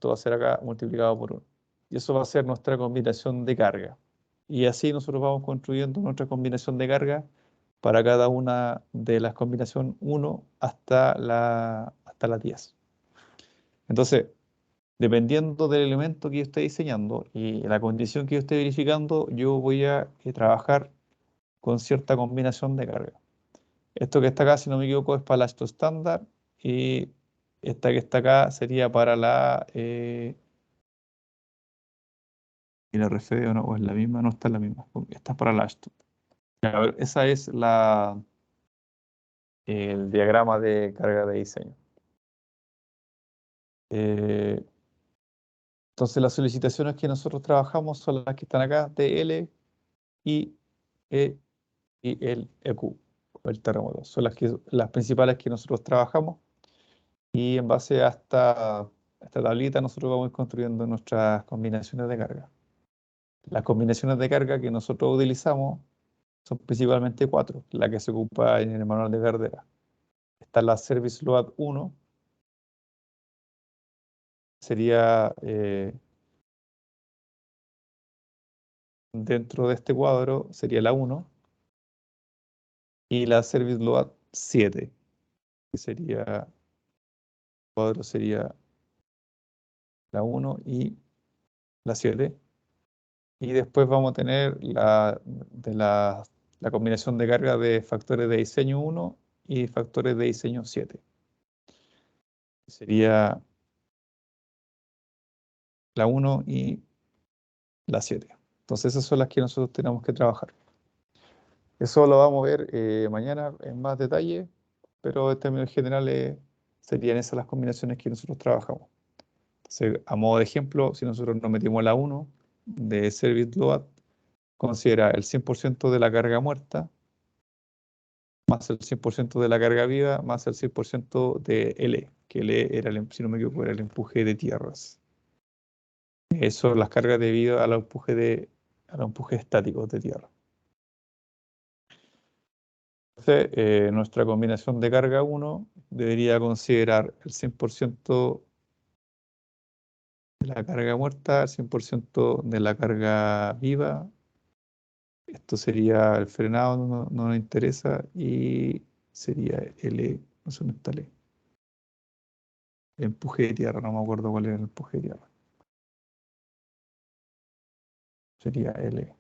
va a ser acá multiplicado por 1. Y eso va a ser nuestra combinación de carga. Y así nosotros vamos construyendo nuestra combinación de carga para cada una de las combinaciones 1 hasta la 10. Entonces, dependiendo del elemento que yo esté diseñando y la condición que yo esté verificando, yo voy a trabajar con cierta combinación de carga. Esto que está acá, si no me equivoco, es para la ASHTO estándar, y esta que está acá sería para y la RFD, o es la misma, no está en la misma. Esta es para la ASHTO. A ver, esa es el diagrama de carga de diseño. Eh, entonces las solicitaciones que nosotros trabajamos son las que están acá, TL, I, E y el EQ, o el terremoto. Son las principales que nosotros trabajamos, y en base a esta tablita nosotros vamos construyendo nuestras combinaciones de carga. Las combinaciones de carga que nosotros utilizamos son principalmente 4, la que se ocupa en el manual de Gardera. Está la Service Load 1, sería dentro de este cuadro, sería la 1, y la Service Load 7, que sería la 1 y la 7. Y después vamos a tener la combinación de carga de factores de diseño 1 y factores de diseño 7. Sería la 1 y la 7. Entonces esas son las que nosotros tenemos que trabajar. Eso lo vamos a ver mañana en más detalle, pero en términos generales serían esas las combinaciones que nosotros trabajamos. Entonces, a modo de ejemplo, si nosotros nos metimos la 1 de Service Load, considera el 100% de la carga muerta, más el 100% de la carga viva, más el 100% de L, que L era, si no me equivoco, era el empuje de tierras. Eso, las cargas debido al empuje estático de tierra. Entonces, nuestra combinación de carga 1 debería considerar el 100% de la carga muerta, el 100% de la carga viva. Esto sería el frenado, no nos interesa, y sería L, no sé dónde está L. El empuje de tierra, no me acuerdo cuál era el empuje de tierra. Sería L.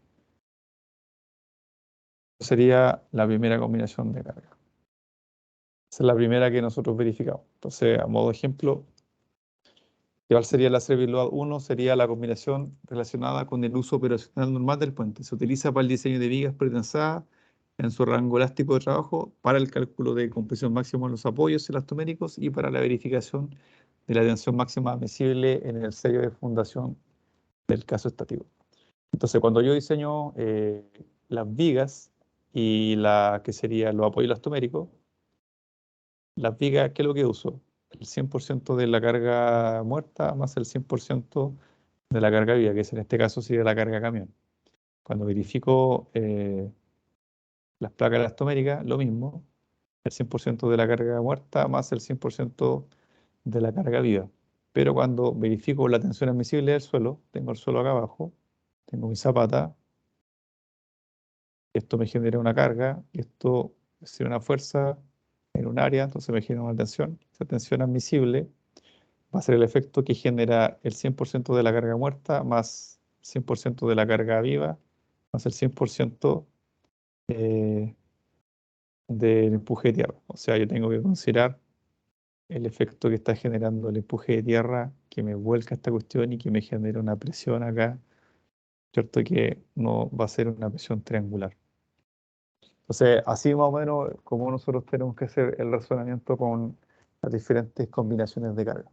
Sería la primera combinación de carga. Esa es la primera que nosotros verificamos. Entonces, a modo de ejemplo, ¿cuál sería la Service Load 1? Sería la combinación relacionada con el uso operacional normal del puente. Se utiliza para el diseño de vigas pretensadas en su rango elástico de trabajo, para el cálculo de compresión máxima en los apoyos elastoméricos y para la verificación de la tensión máxima admisible en el sello de fundación del caso estático. Entonces, cuando yo diseño las vigas y la que sería los apoyos elastoméricos, las vigas, ¿qué es lo que uso? El 100% de la carga muerta más el 100% de la carga viva, que es en este caso sería la carga camión. Cuando verifico las placas elastoméricas, lo mismo, el 100% de la carga muerta más el 100% de la carga viva. Pero cuando verifico la tensión admisible del suelo, tengo el suelo acá abajo, tengo mi zapata, esto me genera una carga, y esto es una fuerza en un área, entonces me genera una tensión. Esa tensión admisible va a ser el efecto que genera el 100% de la carga muerta más 100% de la carga viva más el 100% eh, del empuje de tierra. O sea, yo tengo que considerar el efecto que está generando el empuje de tierra que me vuelca esta cuestión y que me genera una presión acá, ¿cierto? Que no va a ser una presión triangular. Entonces, así más o menos como nosotros tenemos que hacer el razonamiento con las diferentes combinaciones de carga.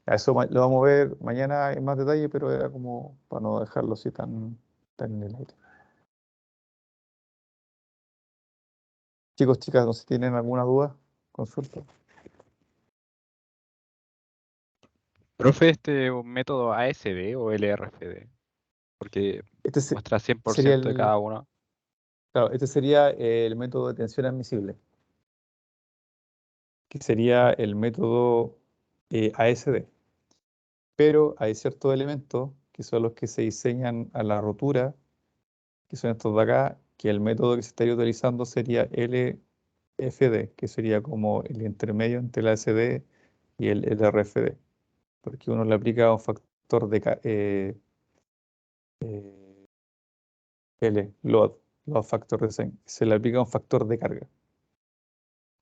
A eso lo vamos a ver mañana en más detalle, pero era como para no dejarlo así tan en el aire. Chicos, chicas, no sé si tienen alguna duda, consulta. Profe, ¿este es un método ASD o LRFD? Porque Este muestra sería 100% de cada uno. claro, este sería el método de tensión admisible, que sería el método ASD. Pero hay ciertos elementos que son los que se diseñan a la rotura, que son estos de acá, que el método que se estaría utilizando sería LFD, que sería como el intermedio entre el ASD y el LRFD, porque uno le aplica un factor de eh, load factor design, se le aplica un factor de carga.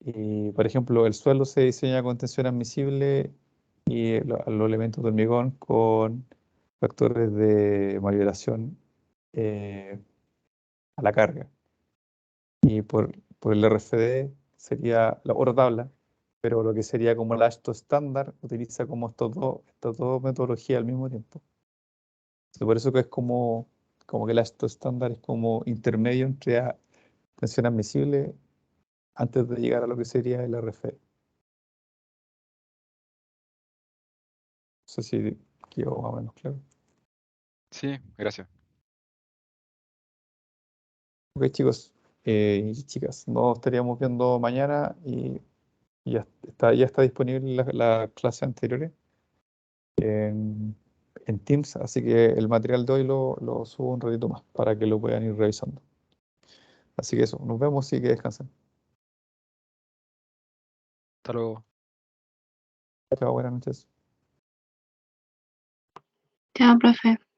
Y, por ejemplo, el suelo se diseña con tensión admisible y los elementos de hormigón con factores de manipulación a la carga. Y por el RFD sería la otra tabla, pero lo que sería como el ASHTO estándar utiliza como estas dos metodologías al mismo tiempo. Entonces, por eso que es como que el ASHTO estándar es como intermedio entre tensión admisible antes de llegar a lo que sería el RFD. No sé si quedó más o menos claro. Sí, gracias. Ok, chicos y chicas, nos estaríamos viendo mañana y ya está disponible la clase anteriores en Teams, así que el material de hoy lo subo un ratito más para que lo puedan ir revisando. Así que eso, nos vemos y que descansen. Hasta luego. Chao, buenas noches. Chao, profe.